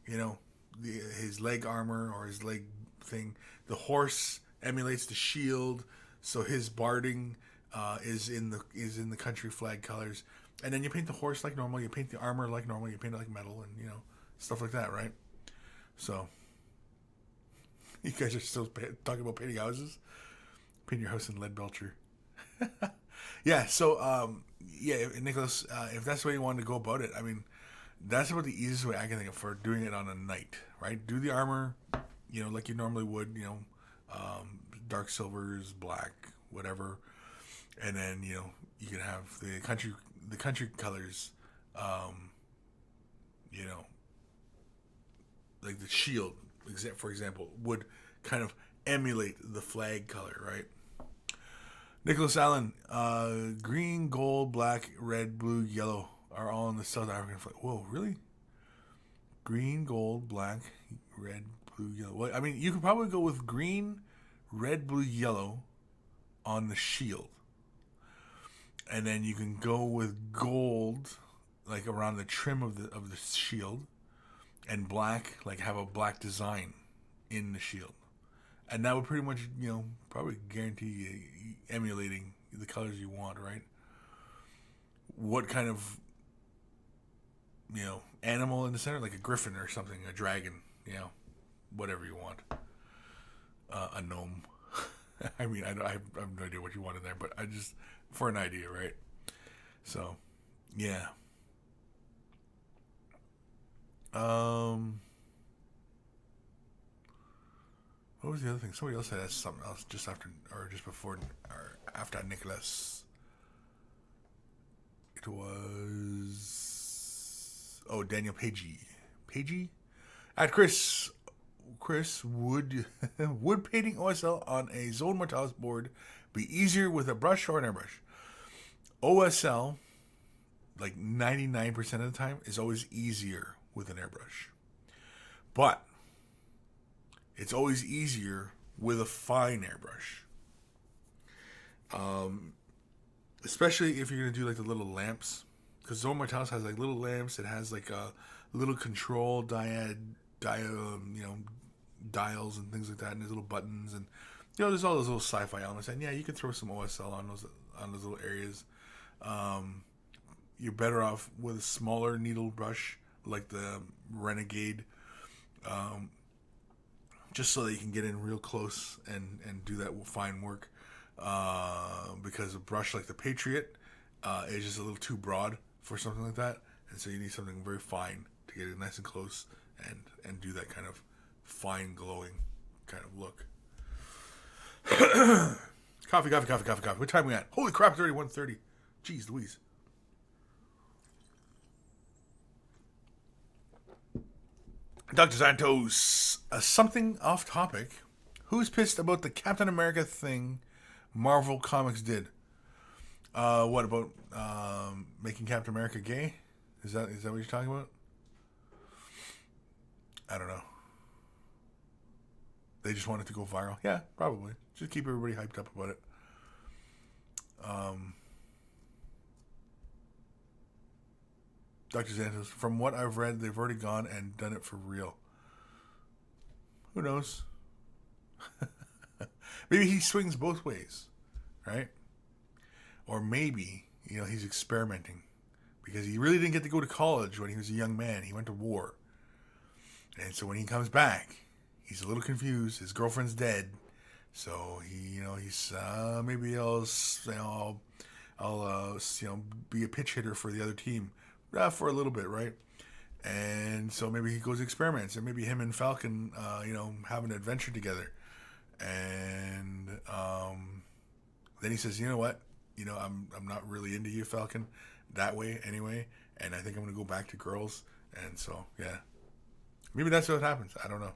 You know, his leg armor or his leg thing. The horse emulates the shield, so his barding is in the country flag colors. And then you paint the horse like normal. You paint the armor like normal. You paint it like metal, and stuff like that, right? So you guys are still talking about painting houses. Paint your house in lead belcher. Yeah. So yeah, Nicholas, if that's the way you want to go about it, I mean, that's about the easiest way I can think of for doing it on a night, right? Do the armor, like you normally would, dark silvers, black, whatever, and then you can have the country colors, you know, like the shield, for example, would kind of emulate the flag color, right? Nicholas Allen, green, gold, black, red, blue, yellow are all in the South African flag. Whoa, really? Green, gold, black, red, blue, yellow. Well, I mean, you could probably go with green, red, blue, yellow on the shield. And then you can go with gold, like around the trim of the shield, and black, like have a black design in the shield. And that would pretty much, probably guarantee you emulating the colors you want, right? What kind of, animal in the center, like a griffin or something, a dragon, whatever you want. A gnome. I mean, I have no idea what you want in there, but I just, for an idea, right? So, yeah. What was the other thing? Somebody else had something else just after, or just before, or after Nicholas. It was Daniel Pagey. Pagey? At Kris would painting OSL on a Zone Mortalis board be easier with a brush or an airbrush? OSL, like 99% of the time, is always easier with an airbrush. But it's always easier with a fine airbrush. Especially if you're going to do like the little lamps. Because Zone Mortalis has like little lamps. It has like a little control dials and things like that. And there's little buttons. And, there's all those little sci-fi elements. And yeah, you can throw some OSL on those little areas. You're better off with a smaller needle brush like the Renegade. Just so that you can get in real close and do that fine work. Because a brush like the Patriot is just a little too broad for something like that. And so you need something very fine to get it nice and close and do that kind of fine glowing kind of look. Coffee. What time we at? Holy crap, it's already 1:30. Jeez Louise. Dr. Santos, something off topic. Who's pissed about the Captain America thing Marvel Comics did? What about making Captain America gay? Is that what you're talking about? I don't know. They just want it to go viral. Yeah, probably. Just keep everybody hyped up about it. Dr. Santos, from what I've read, they've already gone and done it for real. Who knows? Maybe he swings both ways, right? Or maybe, he's experimenting. Because he really didn't get to go to college when he was a young man. He went to war. And so when he comes back, he's a little confused. His girlfriend's dead. So he's maybe I'll be a pitch hitter for the other team for a little bit, right? And so maybe he goes experiments, and maybe him and Falcon, have an adventure together. And then he says, you know what, I'm not really into you, Falcon, that way anyway. And I think I'm gonna go back to girls. And so yeah, maybe that's what happens. I don't know.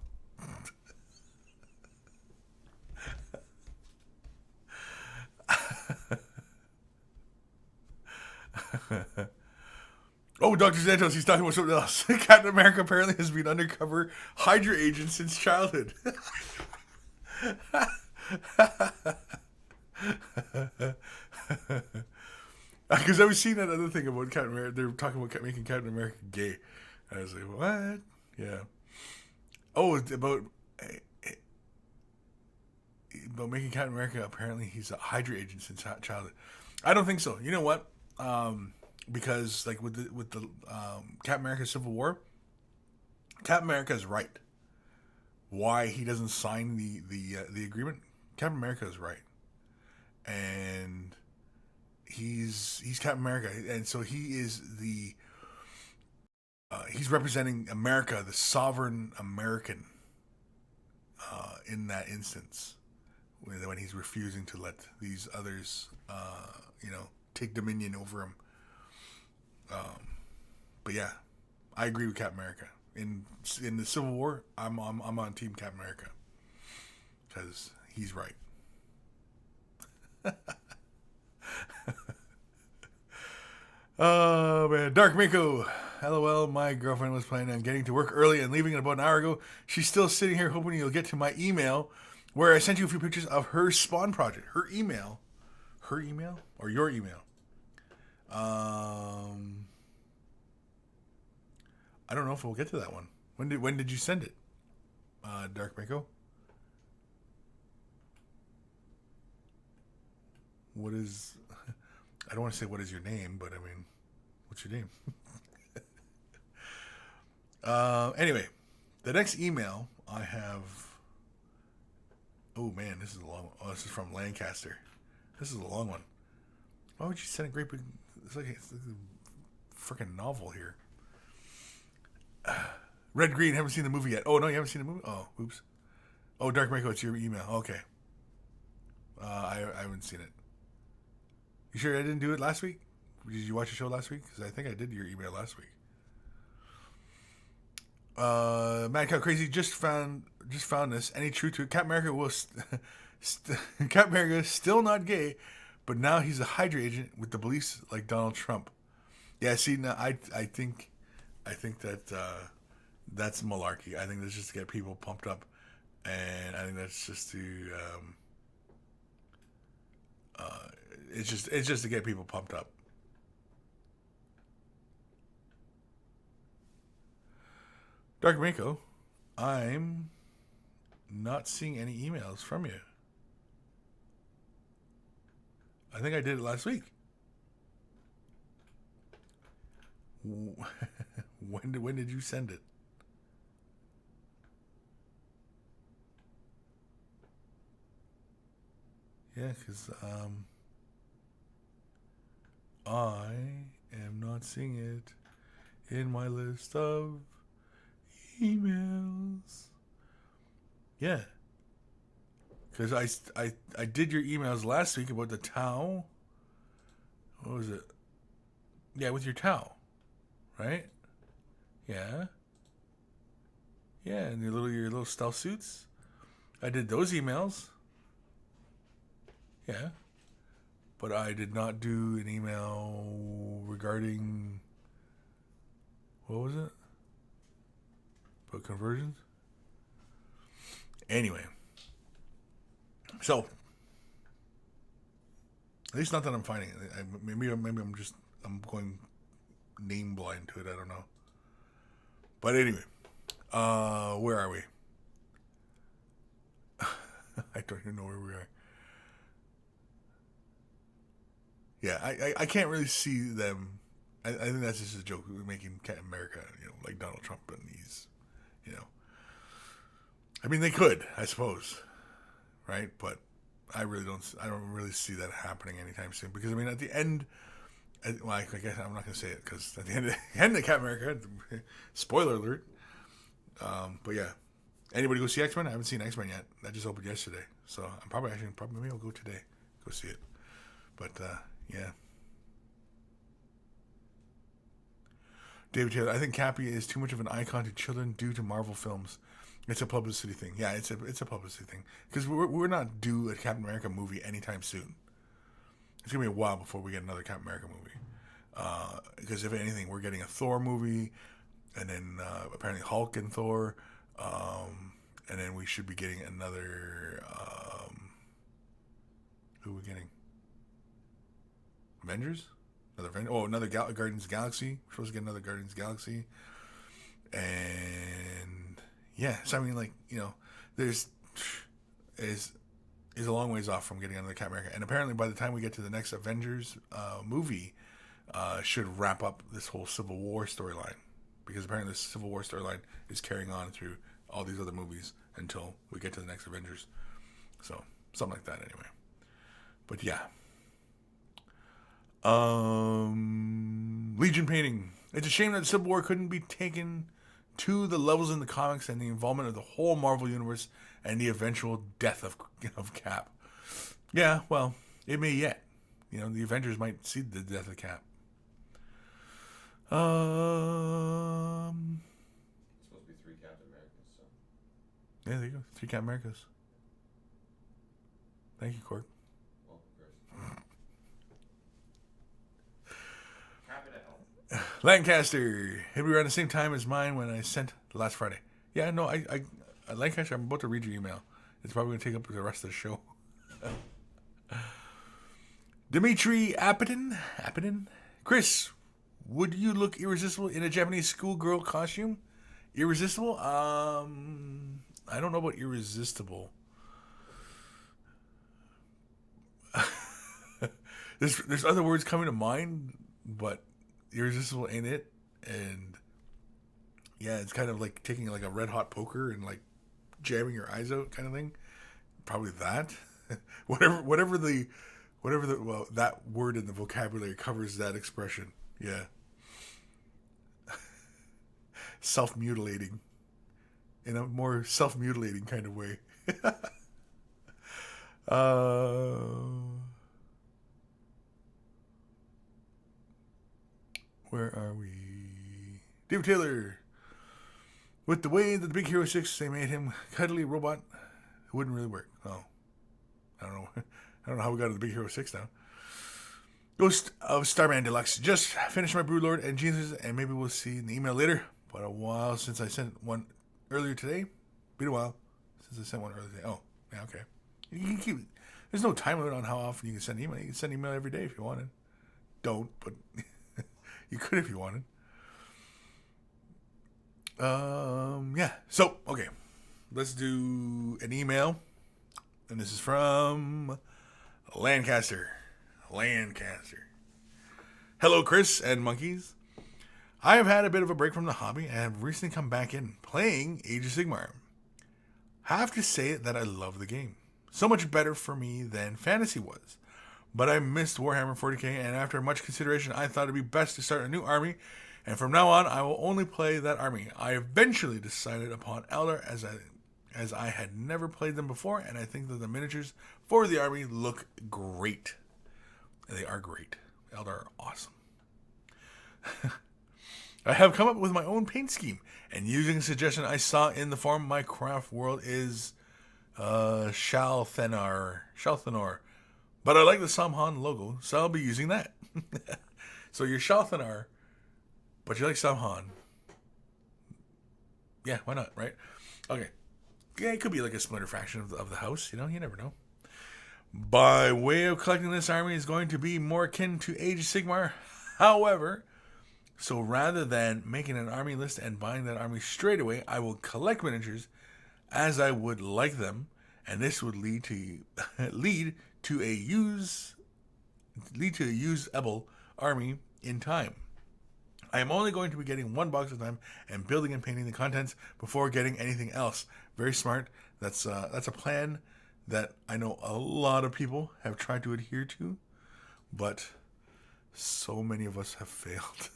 Oh, Dr. Santos, he's talking about something else. Captain America apparently has been undercover Hydra agent since childhood. Because I was seeing that other thing about Captain America. They were talking about making Captain America gay. And I was like, what? Yeah. Oh, about making Captain America, apparently he's a Hydra agent since childhood. I don't think so. You know what? Because like with the Captain America Civil War, Captain America is right. Why he doesn't sign the agreement? Captain America is right, and he's Captain America, and so he is he's representing America, the sovereign American, in that instance, when he's refusing to let these others, take dominion over him. But yeah, I agree with Captain America. In the Civil War, I'm on Team Captain America because he's right. Oh man, Dark Mako. LOL, my girlfriend was planning on getting to work early and leaving about an hour ago. She's still sitting here hoping you'll get to my email where I sent you a few pictures of her spawn project. Her email or your email. I don't know if we'll get to that one. When did you send it, Dark Mako? What is? I don't want to say what is your name, but I mean, what's your name? Anyway, the next email I have. Oh man, this is a long one. Oh, this is from Lancaster. This is a long one. Why would you send a great big? It's like a freaking novel here. Red Green, haven't seen the movie yet. Oh no, you haven't seen the movie. Oh, oops. Oh, Dark Mako, it's your email. Okay. I haven't seen it. You sure I didn't do it last week? Did you watch the show last week? Because I think I did your email last week. Mad Cow Crazy just found this. Any truth to it? Captain America was Captain America still not gay, but now he's a Hydra agent with the beliefs like Donald Trump. Yeah, see, now I think that that's malarkey. I think that's just to get people pumped up, and I think that's just to it's just to get people pumped up. Dark Mako, I'm not seeing any emails from you. I think I did it last week. When did you send it? Yeah, because I am not seeing it in my list of emails. Yeah, because I did your emails last week about the towel. What was it? Yeah, with your towel, right? Yeah, yeah, and your little stealth suits. I did those emails. Yeah, but I did not do an email regarding what was it? About conversions. Anyway, so at least not that I'm finding it. Maybe I'm going name blind to it. I don't know. But anyway, where are we? I don't even know where we are. Yeah, I can't really see them. I think that's just a joke. We're making Captain America, like Donald Trump, and he's, you know. I mean, they could, I suppose, right? But I don't really see that happening anytime soon. Because I mean, at the end Well, I guess I'm not going to say it because at the end of Captain America, spoiler alert. But yeah, anybody go see X-Men? I haven't seen X-Men yet. That just opened yesterday, so I'm probably maybe I'll go today, go see it. But yeah. David Taylor, I think Cappy is too much of an icon to children due to Marvel films. It's a publicity thing. Yeah, it's a publicity thing because we're not due a Captain America movie anytime soon. It's gonna be a while before we get another Captain America movie. Because if anything, we're getting a Thor movie, and then apparently Hulk and Thor, and then we should be getting another. Who are we getting? Avengers? Another Guardians of the Galaxy. We're supposed to get another Guardians of the Galaxy. And yeah, so I mean, like, you know, is a long ways off from getting another Captain America. And apparently by the time we get to the next Avengers movie, should wrap up this whole Civil War storyline. Because apparently this Civil War storyline is carrying on through all these other movies until we get to the next Avengers. So, something like that anyway. But yeah. Legion painting. It's a shame that Civil War couldn't be taken to the levels in the comics and the involvement of the whole Marvel universe and the eventual death of Cap. Yeah, well, it may yet. You know, the Avengers might see the death of Cap. It's supposed to be 3 Captain Americas, so. Yeah, there you go. 3 Captain Americas. Thank you, Cork. Lancaster. It'll be around the same time as mine when I sent last Friday. Yeah, no, I Lancaster, I'm about to read your email. It's probably going to take up the rest of the show. Dimitri Apitin? Kris, would you look irresistible in a Japanese schoolgirl costume? Irresistible? I don't know about irresistible. There's other words coming to mind, but irresistible ain't it. And yeah, it's kind of like taking like a red hot poker and like jamming your eyes out kind of thing. Probably that. whatever the that word in the vocabulary covers that expression. Yeah. Self-mutilating in a more self-mutilating kind of way. Where are we? David Taylor. With the way that the Big Hero 6, they made him cuddly robot, it wouldn't really work. Oh. I don't know. I don't know how we got to the Big Hero 6 now. Ghost of Starman Deluxe. Just finished my Broodlord and Jesus, and maybe we'll see in the email later. But a while since I sent one earlier today. Been a while since I sent one earlier today. Oh, yeah, okay. You can keep. There's no time limit on how often you can send email. You can send email every day if you wanted. Don't, but you could if you wanted. Yeah. So, okay. Let's do an email. And this is from Lancaster. Hello, Kris and monkeys. I have had a bit of a break from the hobby and have recently come back in playing Age of Sigmar. I have to say that I love the game. So much better for me than Fantasy was. But I missed Warhammer 40k, and after much consideration, I thought it'd be best to start a new army, and from now on, I will only play that army. I eventually decided upon Eldar as I had never played them before, and I think that the miniatures for the army look great. They are great. Eldar are awesome. I have come up with my own paint scheme, and using a suggestion I saw in the forum, my craft world is Shalthenor. But I like the Samhan logo, so I'll be using that. So you're Shalthenor, but you like Samhan. Yeah, why not, right? Okay. Yeah, it could be like a splinter faction of the house, you know? You never know. By way of collecting this army is going to be more akin to Age of Sigmar. However, so rather than making an army list and buying that army straight away, I will collect miniatures as I would like them, and this would lead to a usable army in time. I am only going to be getting one box at a time and building and painting the contents before getting anything else. Very smart. That's a plan that I know a lot of people have tried to adhere to, but So many of us have failed.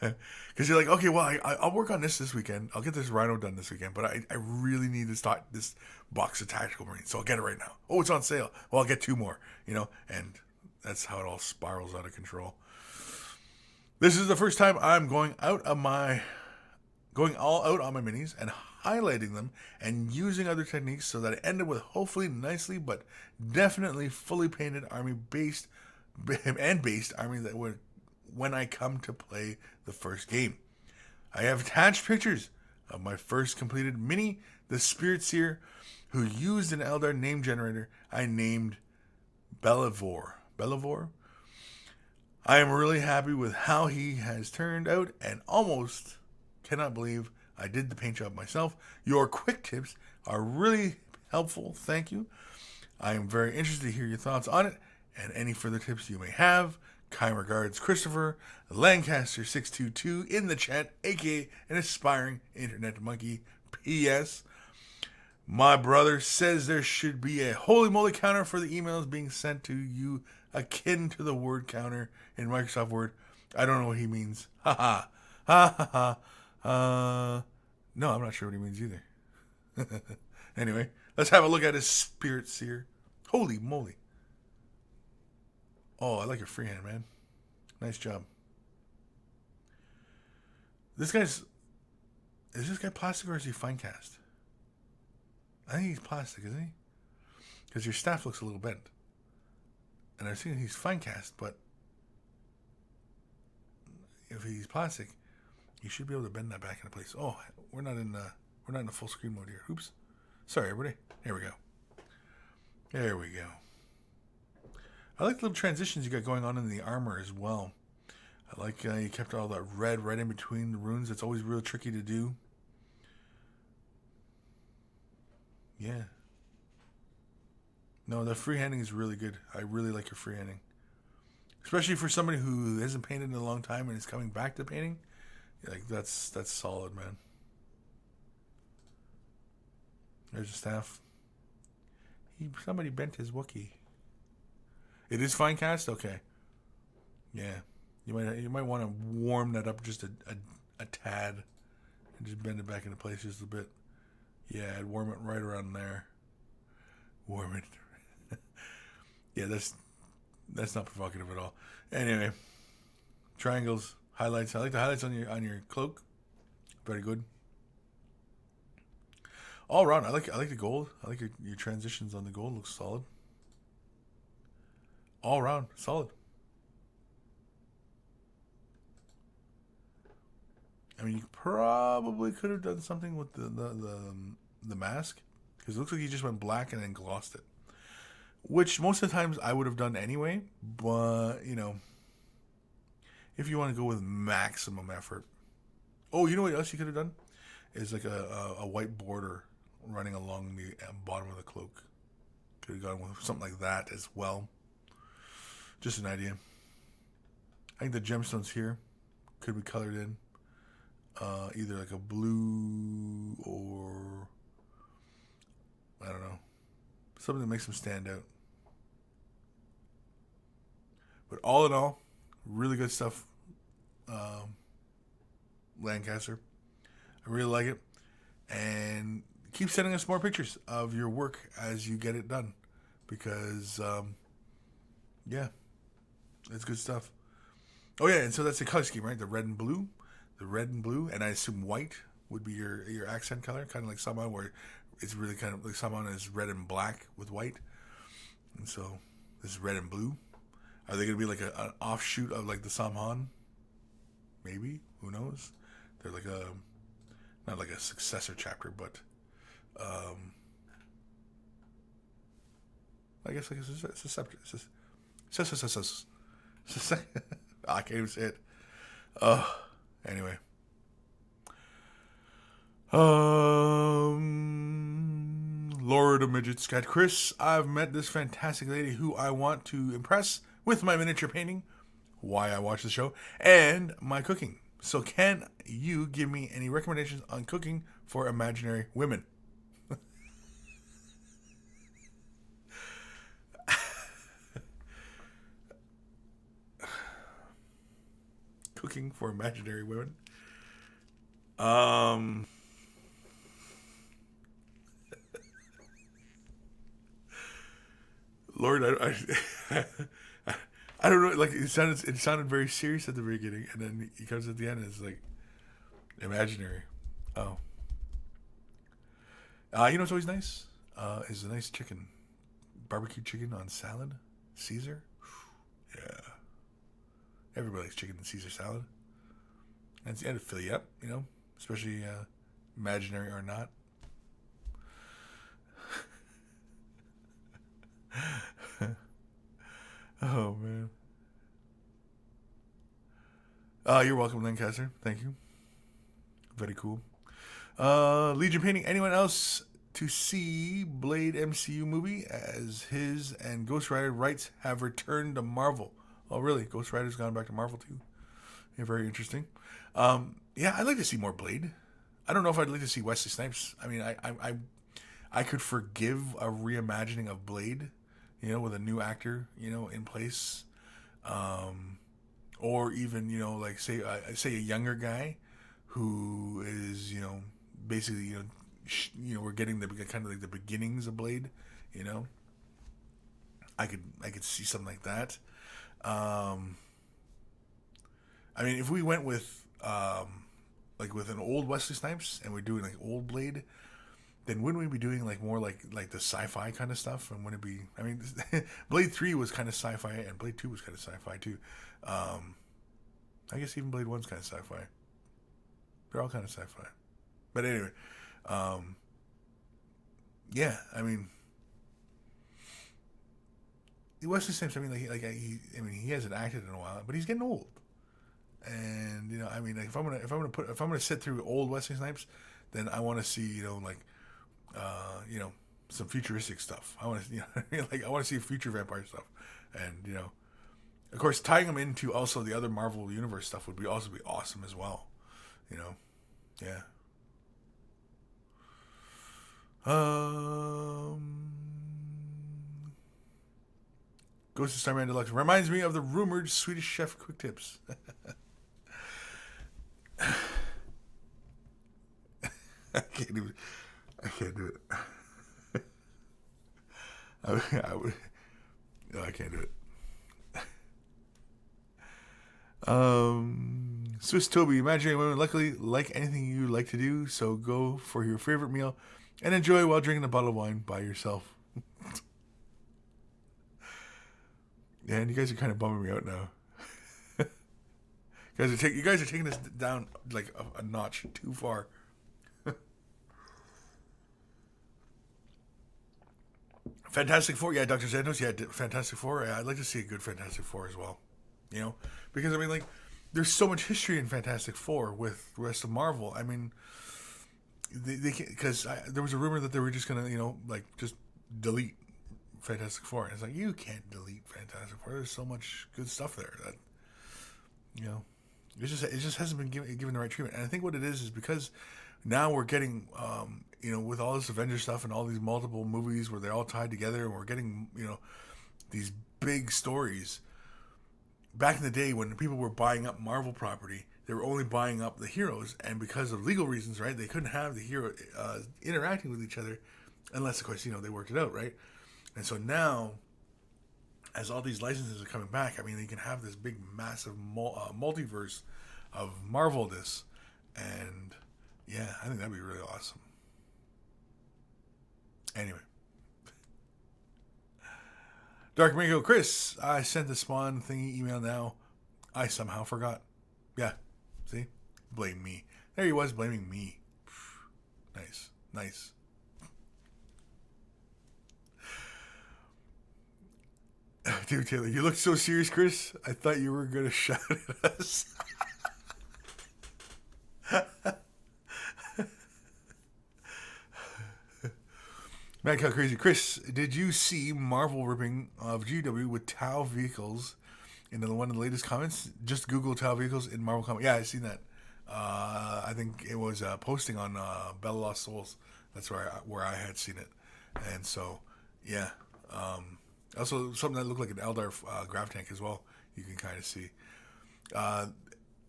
Because you're like, okay, well, I'll work on this weekend. I'll get this rhino done this weekend, but I really need to start this box of Tactical Marines, so I'll get it right now. Oh, it's on sale. Well, I'll get 2 more, and that's how it all spirals out of control. This is the first time I'm going all out on my minis and highlighting them and using other techniques so that I end up with hopefully nicely but definitely fully painted based army that would when I come to play the first game. I have attached pictures of my first completed mini, the Spirit Seer, who used an Eldar name generator I named Belivor. I am really happy with how he has turned out and almost cannot believe I did the paint job myself. Your quick tips are really helpful. Thank you. I am very interested to hear your thoughts on it and any further tips you may have. Kind regards, Christopher Lancaster622 in the chat, aka an aspiring internet monkey. P.S. My brother says there should be a holy moly counter for the emails being sent to you akin to the word counter in Microsoft Word. I don't know what he means. Ha ha. Ha ha ha. No, I'm not sure what he means either. Anyway, let's have a look at his Spirit Seer. Holy moly. Oh, I like your freehand, man. Nice job. Is this guy plastic or is he fine cast? I think he's plastic, isn't he? Because your staff looks a little bent. And I was thinking he's fine cast, but if he's plastic, you should be able to bend that back into place. Oh, we're not in the full screen mode here. Oops. Sorry, everybody. There we go. There we go. I like the little transitions you got going on in the armor as well. I like you kept all that red right in between the runes. It's always real tricky to do. Yeah. No, the freehanding is really good. I really like your freehanding. Especially for somebody who hasn't painted in a long time and is coming back to painting. Like that's solid, man. There's a staff. Somebody bent his Wookiee. It is fine cast? Okay. Yeah. You might want to warm that up just a tad and just bend it back into place just a bit. Yeah, I'd warm it right around there. Warm it. Yeah, that's not provocative at all. Anyway, triangles, highlights. I like the highlights on your cloak. Very good. All around, I like the gold. I like your transitions on the gold. Looks solid. All around, solid. I mean, you probably could have done something with the mask, because it looks like you just went black and then glossed it, which most of the times I would have done anyway. But if you want to go with maximum effort, oh, you know what else you could have done is like a white border running along the bottom of the cloak. Could have gone with something like that as well. Just an idea. I think the gemstones here could be colored in either like a blue or I don't know, something that makes them stand out. But all in all, really good stuff. Lancaster, I really like it, and keep sending us more pictures of your work as you get it done, because yeah, it's good stuff. Oh yeah, and so that's the color scheme, right? The red and blue, and I assume white would be your accent color, kind of like Saman, where it's really kind of like Saman is red and black with white, and so this is red and blue. Are they going to be like an offshoot of like the Samhan? Maybe, who knows? They're like not like a successor chapter, but I guess like it's a scepter. I can't even say it. Anyway. Lord of Midgets got Kris. I've met this fantastic lady who I want to impress with my miniature painting, why I watch the show, and my cooking. So can you give me any recommendations on cooking for imaginary women? cooking for imaginary women. Lord, I don't know. Like it sounded very serious at the beginning, and then he comes at the end and it's like imaginary. Oh, you know what's always nice? Is a nice chicken, barbecue chicken on salad, Caesar. Yeah, everybody likes chicken and Caesar salad. And it'll fill you up, you know, especially imaginary or not. Oh man. You're welcome, Lancaster. Thank you. Very cool. Legion Painting. Anyone else to see Blade MCU movie as his and Ghost Rider rights have returned to Marvel? Oh, really? Ghost Rider's gone back to Marvel too. Yeah, very interesting. Yeah, I'd like to see more Blade. I don't know if I'd like to see Wesley Snipes. I mean, I could forgive a reimagining of Blade, you know, with a new actor, you know, in place, or even, you know, like say a younger guy who is, you know, basically, you know, we're getting the kind of like the beginnings of Blade, you know. I could see something like that. I mean, if we went with like with an old Wesley Snipes and we're doing like old Blade, then wouldn't we be doing like more like the sci-fi kind of stuff? And wouldn't it be? I mean, Blade 3 was kind of sci-fi, and Blade 2 was kind of sci-fi too. I guess even Blade 1's kind of sci-fi. They're all kind of sci-fi. But anyway, yeah, I mean, Wesley Snipes. I mean, I mean, he hasn't acted in a while, but he's getting old. And you know, I mean, like, if I'm gonna sit through old Wesley Snipes, then I want to see, you know, like, you know, some futuristic stuff. I want to, you know, like I want to see future vampire stuff, and you know, of course, tying them into also the other Marvel Universe stuff would be awesome as well. You know, yeah. Ghost of Starman Deluxe reminds me of the rumored Swedish Chef quick tips. I can't do it. I would. No, I can't do it. Swiss Toby, imaginary women luckily like anything you like to do, so go for your favorite meal and enjoy while drinking a bottle of wine by yourself. And you guys are kind of bumming me out now. You guys are taking this down like a notch too far. Fantastic Four, yeah, Dr. Santos, yeah, Fantastic Four. Yeah, I'd like to see a good Fantastic Four as well. You know, because I mean, like, there's so much history in Fantastic Four with the rest of Marvel. I mean, they because there was a rumor that they were just gonna, you know, like just delete Fantastic Four, and it's like you can't delete Fantastic Four. There's so much good stuff there that, you know, it just hasn't been given the right treatment. And I think what it is because now we're getting, you know, with all this Avengers stuff and all these multiple movies where they're all tied together, and we're getting, you know, these big stories. Back in the day when people were buying up Marvel property, they were only buying up the heroes, and because of legal reasons, right, they couldn't have the hero interacting with each other unless, of course, you know, they worked it out, right? And so now, as all these licenses are coming back, I mean, they can have this big, massive multiverse of Marvel-ness, and yeah, I think that'd be really awesome. Anyway. Dark Mingo, Kris, I sent the Spawn thingy email now. I somehow forgot. Yeah, see? Blame me. There he was blaming me. Nice, nice. Dude, Taylor, you look so serious, Kris. I thought you were going to shout at us. Mad Cow Crazy. Kris, did you see Marvel ripping of GW with Tau vehicles in one of the latest comments? Just Google Tau vehicles in Marvel comments. Yeah, I've seen that. I think it was posting on Bella Lost Souls. That's where I had seen it. And so, yeah. Also, something that looked like an Eldar grav tank as well. You can kind of see.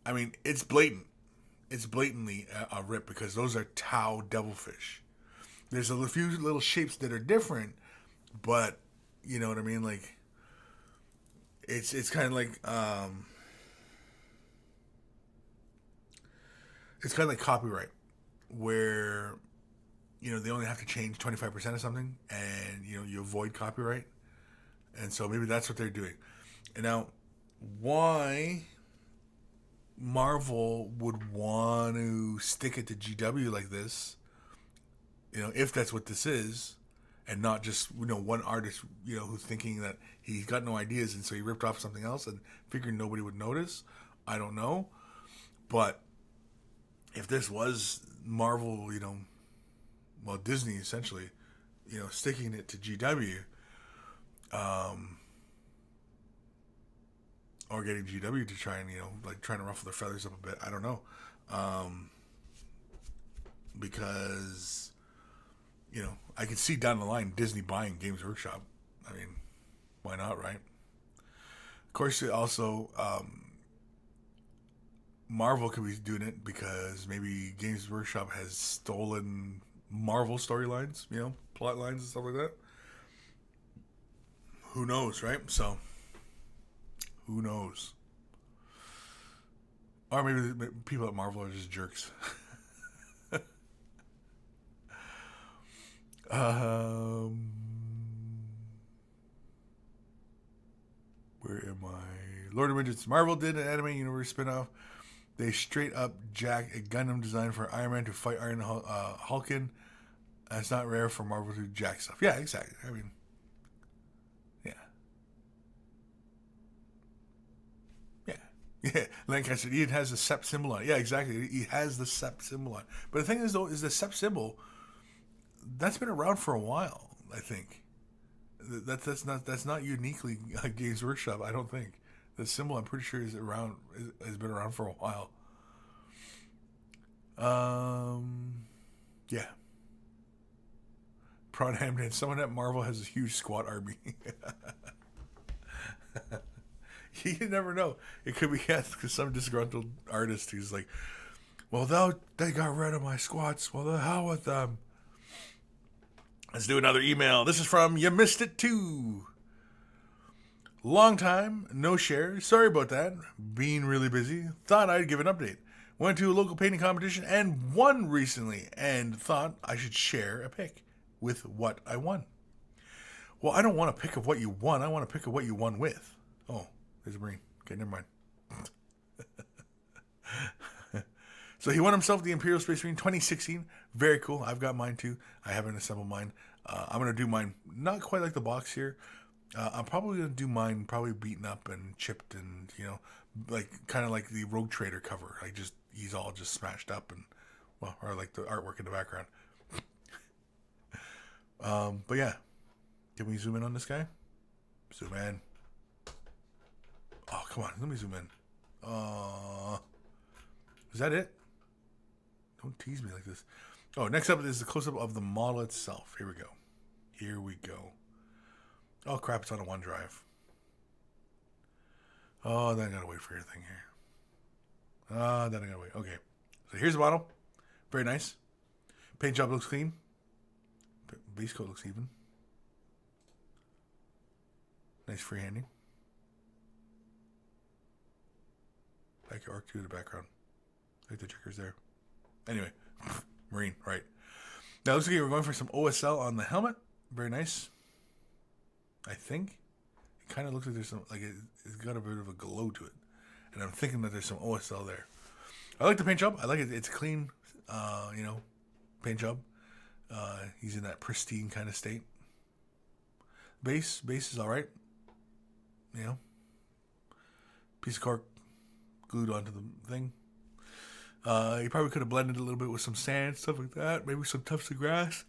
I mean, it's blatant. It's blatantly a rip because those are Tao devilfish. There's a few little shapes that are different, but you know what I mean. Like it's kind of like it's kind of like copyright, where they only have to change 25% of something, and you avoid copyright, and so maybe that's what they're doing. And now, why Marvel would want to stick it to GW like this, if that's what this is, and not just one artist, who's thinking that he's got no ideas, and so he ripped off something else and figured nobody would notice. I don't know, but if this was Marvel, Disney essentially, sticking it to GW, or getting GW to try and trying to ruffle their feathers up a bit. I don't know, because I can see down the line Disney buying Games Workshop. I mean, why not, right? Of course, also Marvel could be doing it because maybe Games Workshop has stolen Marvel storylines, plot lines and stuff like that. Who knows, right? So, who knows? Or maybe the people at Marvel are just jerks. Where am I? Lord of Midgets. Marvel did an anime universe spinoff. They straight up jack a Gundam design for Iron Man to fight Iron Hulkin. It's not rare for Marvel to jack stuff. Yeah, exactly. I mean, yeah. Yeah. Lancaster, it has the SEP symbol on it. Yeah, exactly. He has the SEP symbol on it. But the thing is, though, is the SEP symbol, that's been around for a while, I think. That's not uniquely Games Workshop, I don't think. The symbol, I'm pretty sure, has been around for a while. Yeah. Prawn Hamden, someone at Marvel has a huge squat army. You never know. It could be because some disgruntled artist who's like, well, they got rid of my squats. Well, the hell with them. Let's do another email. This is from You Missed It Too. Long time, no share. Sorry about that. Being really busy. Thought I'd give an update. Went to a local painting competition and won recently, and thought I should share a pic with what I won. Well, I don't want a pic of what you won. I want a pic of what you won with. Oh, there's a Marine. Okay, never mind. So he won himself the Imperial Space Marine 2016. Very cool. I've got mine too. I haven't assembled mine. I'm going to do mine not quite like the box here. I'm probably going to do mine probably beaten up and chipped and, like kind of like the Rogue Trader cover. He's all just smashed up and, well, or like the artwork in the background. But yeah. Can we zoom in on this guy? Zoom in. Oh, come on. Let me zoom in. Is that it? Don't tease me like this. Oh, next up is the close-up of the model itself. Here we go. Oh, crap. It's on a OneDrive. Oh, then I gotta wait for your thing here. Then I gotta wait. Okay. So here's the model. Very nice. Paint job looks clean. Base coat looks even. Nice freehanding. Back your arc to the background. Like the checkers there. Anyway, Marine, right. Now looks like we're going for some OSL on the helmet. Very nice. I think. It kind of looks like there's some, like it's got a bit of a glow to it. And I'm thinking that there's some OSL there. I like the paint job. I like it. It's clean, paint job. He's in that pristine kind of state. Base is all right. Piece of cork glued onto the thing. You probably could have blended a little bit with some sand, stuff like that. Maybe some tufts of grass.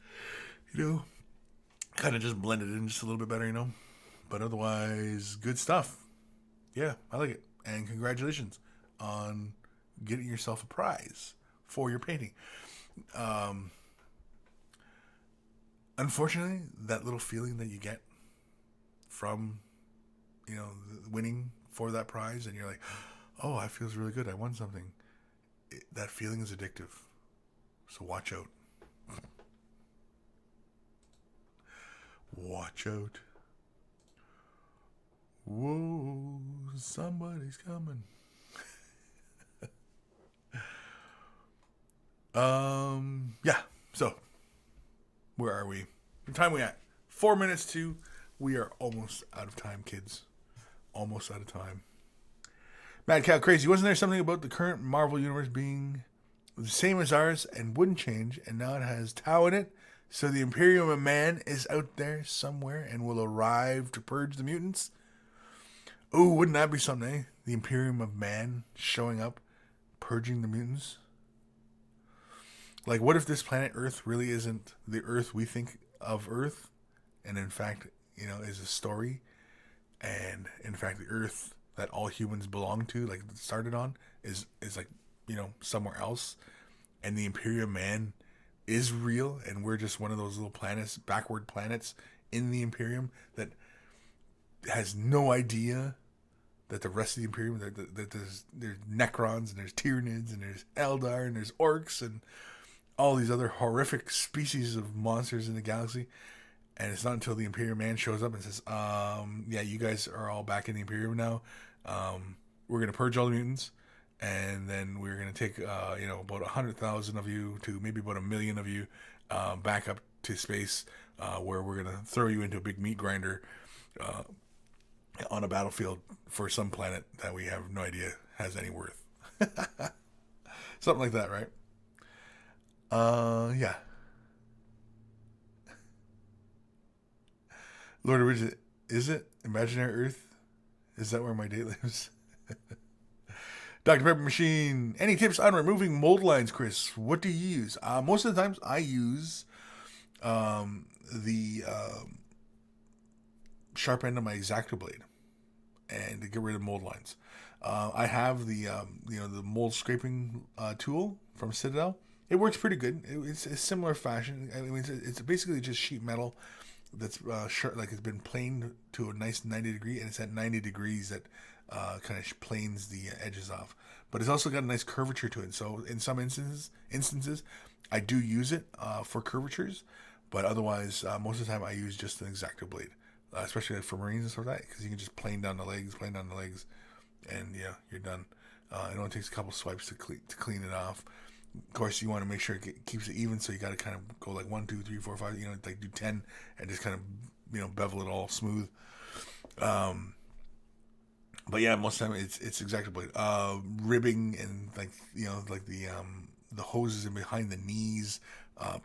Kind of just blended it in just a little bit better, But otherwise, good stuff. Yeah, I like it. And congratulations on getting yourself a prize for your painting. Unfortunately, that little feeling that you get from, winning for that prize, and you're like, oh, that feels really good. I won something. That feeling is addictive. So watch out. Watch out. Whoa, somebody's coming. Yeah. So, where are we? What time we at? 4 minutes to. We are almost out of time, kids. Almost out of time. Mad Cow Crazy. Wasn't there something about the current Marvel universe being the same as ours and wouldn't change, and now it has Tau in it? So the Imperium of Man is out there somewhere and will arrive to purge the mutants? Ooh, wouldn't that be something, eh? The Imperium of Man showing up, purging the mutants? Like, what if this planet Earth really isn't the Earth we think of Earth, and in fact, is a story, and in fact, the Earth that all humans belong to, like started on, is like, somewhere else, and the Imperium Man is real, and we're just one of those little planets, backward planets in the Imperium that has no idea that the rest of the Imperium, that there's Necrons, and there's Tyranids, and there's Eldar, and there's Orcs, and all these other horrific species of monsters in the galaxy. And it's not until the Imperium Man shows up and says, yeah, you guys are all back in the Imperium now. We're going to purge all the mutants. And then we're going to take, about 100,000 of you to maybe about 1 million of you back up to space, where we're going to throw you into a big meat grinder on a battlefield for some planet that we have no idea has any worth. Something like that, right? Yeah. Lord of Ridge, is it Imaginary Earth? Is that where my date lives? Dr. Pepper Machine. Any tips on removing mold lines, Chris? What do you use? Most of the times I use the sharp end of my X-Acto blade, and to get rid of mold lines. I have the the mold scraping tool from Citadel. It works pretty good. It's a similar fashion. I mean, it's basically just sheet metal that's sharp, like it's been planed to a nice 90 degree, and it's at 90 degrees that kind of planes the edges off. But it's also got a nice curvature to it. So in some instances, I do use it for curvatures, but otherwise, most of the time I use just an X-Acto blade, especially like for Marines and stuff like that, because you can just plane down the legs, and yeah, you're done. It only takes a couple swipes to clean it off. Of course, you want to make sure it keeps it even, so you got to kind of go like 1, 2, 3, 4, 5. Like do 10, and just kind of bevel it all smooth. But yeah, most of the time it's X-Acto blade. Ribbing and like the hoses in behind the knees,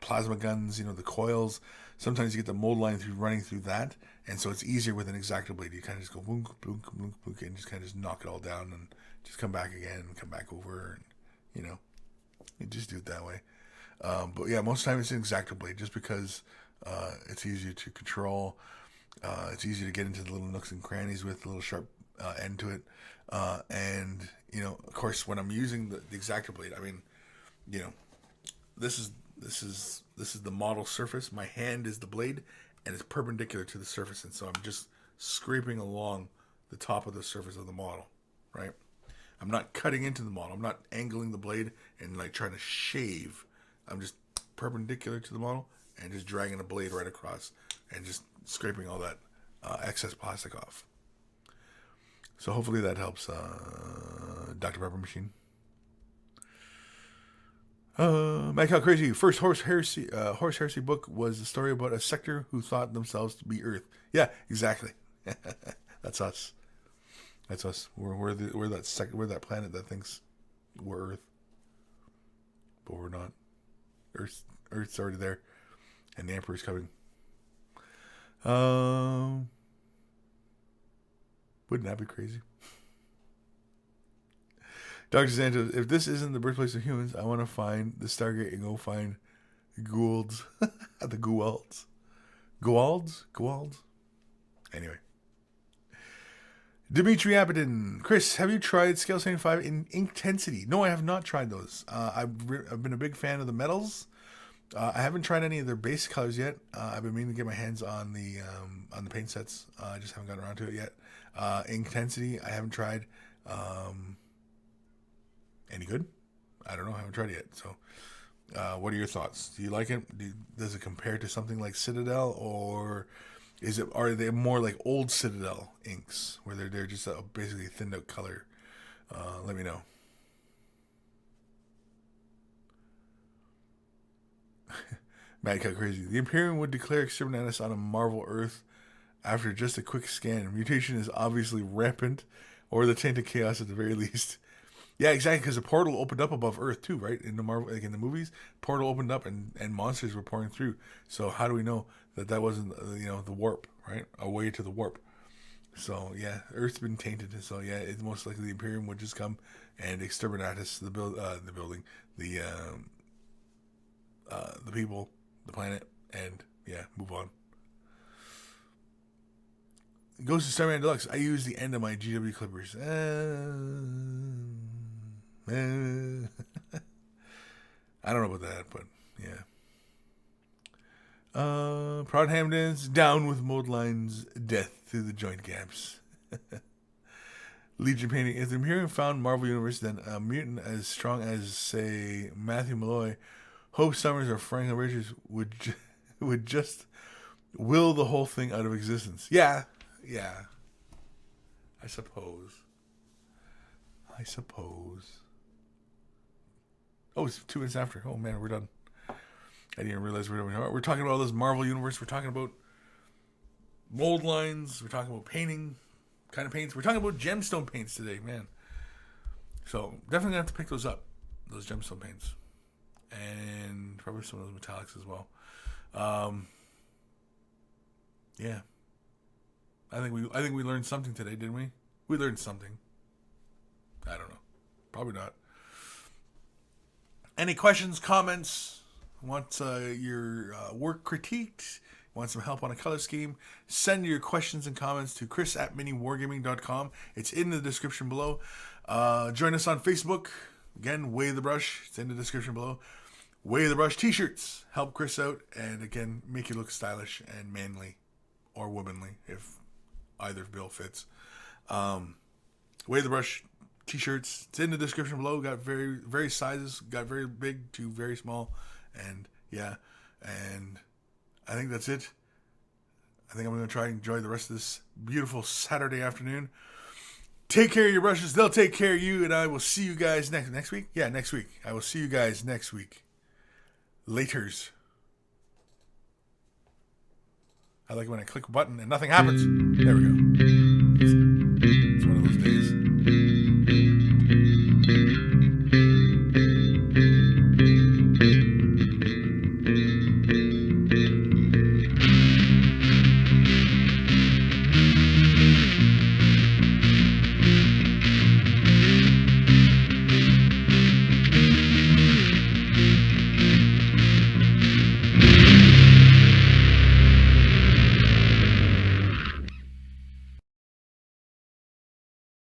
plasma guns, the coils. Sometimes you get the mold line running through that, and so it's easier with an X-Acto blade. You kind of just go boom, boom, boom, boom, and just kind of just knock it all down, and just come back again, and come back over, and you just do it that way. But yeah, most of the time it's an X-Acto blade, just because it's easier to control. It's easier to get into the little nooks and crannies with a little sharp end to it. And of course, when I'm using the X-Acto blade, I mean, this is the model surface. My hand is the blade, and it's perpendicular to the surface, and so I'm just scraping along the top of the surface of the model, right? I'm not cutting into the model. I'm not angling the blade and like trying to shave. I'm just perpendicular to the model and just dragging the blade right across and just scraping all that excess plastic off. So hopefully that helps, Dr. Pepper Machine. Mad Cow Crazy. First horse heresy book was a story about a sector who thought themselves to be Earth. Yeah, exactly. That's us. That's us. We're that planet that thinks we're Earth, but we're not. Earth's already there, and the Emperor's coming. Wouldn't that be crazy? Dr. Santos, if this isn't the birthplace of humans, I want to find the Stargate and go find Goulds. The Goulds. Goulds? Anyway. Dimitri Abedin. Chris, have you tried Scale 75 in Intensity? No, I have not tried those. I've been a big fan of the metals. I haven't tried any of their base colors yet. I've been meaning to get my hands on the paint sets. I just haven't gotten around to it yet. Intensity, I haven't tried. Any good? I don't know. I haven't tried it yet. So, what are your thoughts? Do you like it? Does it compare to something like Citadel, or are they more like old Citadel inks where they're just basically thinned out color? Let me know. Mad Cat Crazy. The Imperium would declare exterminatus on a Marvel Earth after just a quick scan. Mutation is obviously rampant, or the tainted chaos at the very least. Yeah, exactly, because the portal opened up above Earth too, right? In the Marvel, like in the movies, portal opened up and monsters were pouring through. So how do we know that wasn't the warp, right? A way to the warp. So yeah, Earth's been tainted. So yeah, it's most likely the Imperium would just come and exterminate us, the building, the people, the planet, and yeah, move on. Ghost of Starman Deluxe. I use the end of my GW clippers. I don't know about that, but yeah. Proud Hamdens, down with mold lines, death through the joint gaps. Legion painting. If the Imperium found Marvel Universe, then a mutant as strong as, say, Matthew Malloy, Hope Summers, or Franklin Richards would just will the whole thing out of existence. Yeah. I suppose. Oh, it's 2 minutes after. Oh man, we're done. I didn't even realize we're done. We're talking about this Marvel Universe. We're talking about mold lines. We're talking about painting, kind of paints. We're talking about gemstone paints today, man. So definitely gonna have to pick those up, those gemstone paints, and probably some of those metallics as well. Yeah. I think we learned something today, didn't we? We learned something. I don't know. Probably not. Any questions, comments? Want your work critiqued? Want some help on a color scheme? Send your questions and comments to Kris@miniwargaming.com. It's in the description below. Join us on Facebook. Again, Way the Brush. It's in the description below. Way the Brush t-shirts. Help Kris out and again, make you look stylish and manly or womanly if either bill fits. Way the Brush t-shirts. It's in the description below. Got very sizes. Got very big to very small. And yeah. And I think that's it. I think I'm going to try and enjoy the rest of this beautiful Saturday afternoon. Take care of your brushes. They'll take care of you. And I will see you guys next week. Yeah, next week. I will see you guys next week. Laters. I like when I click a button and nothing happens. There we go.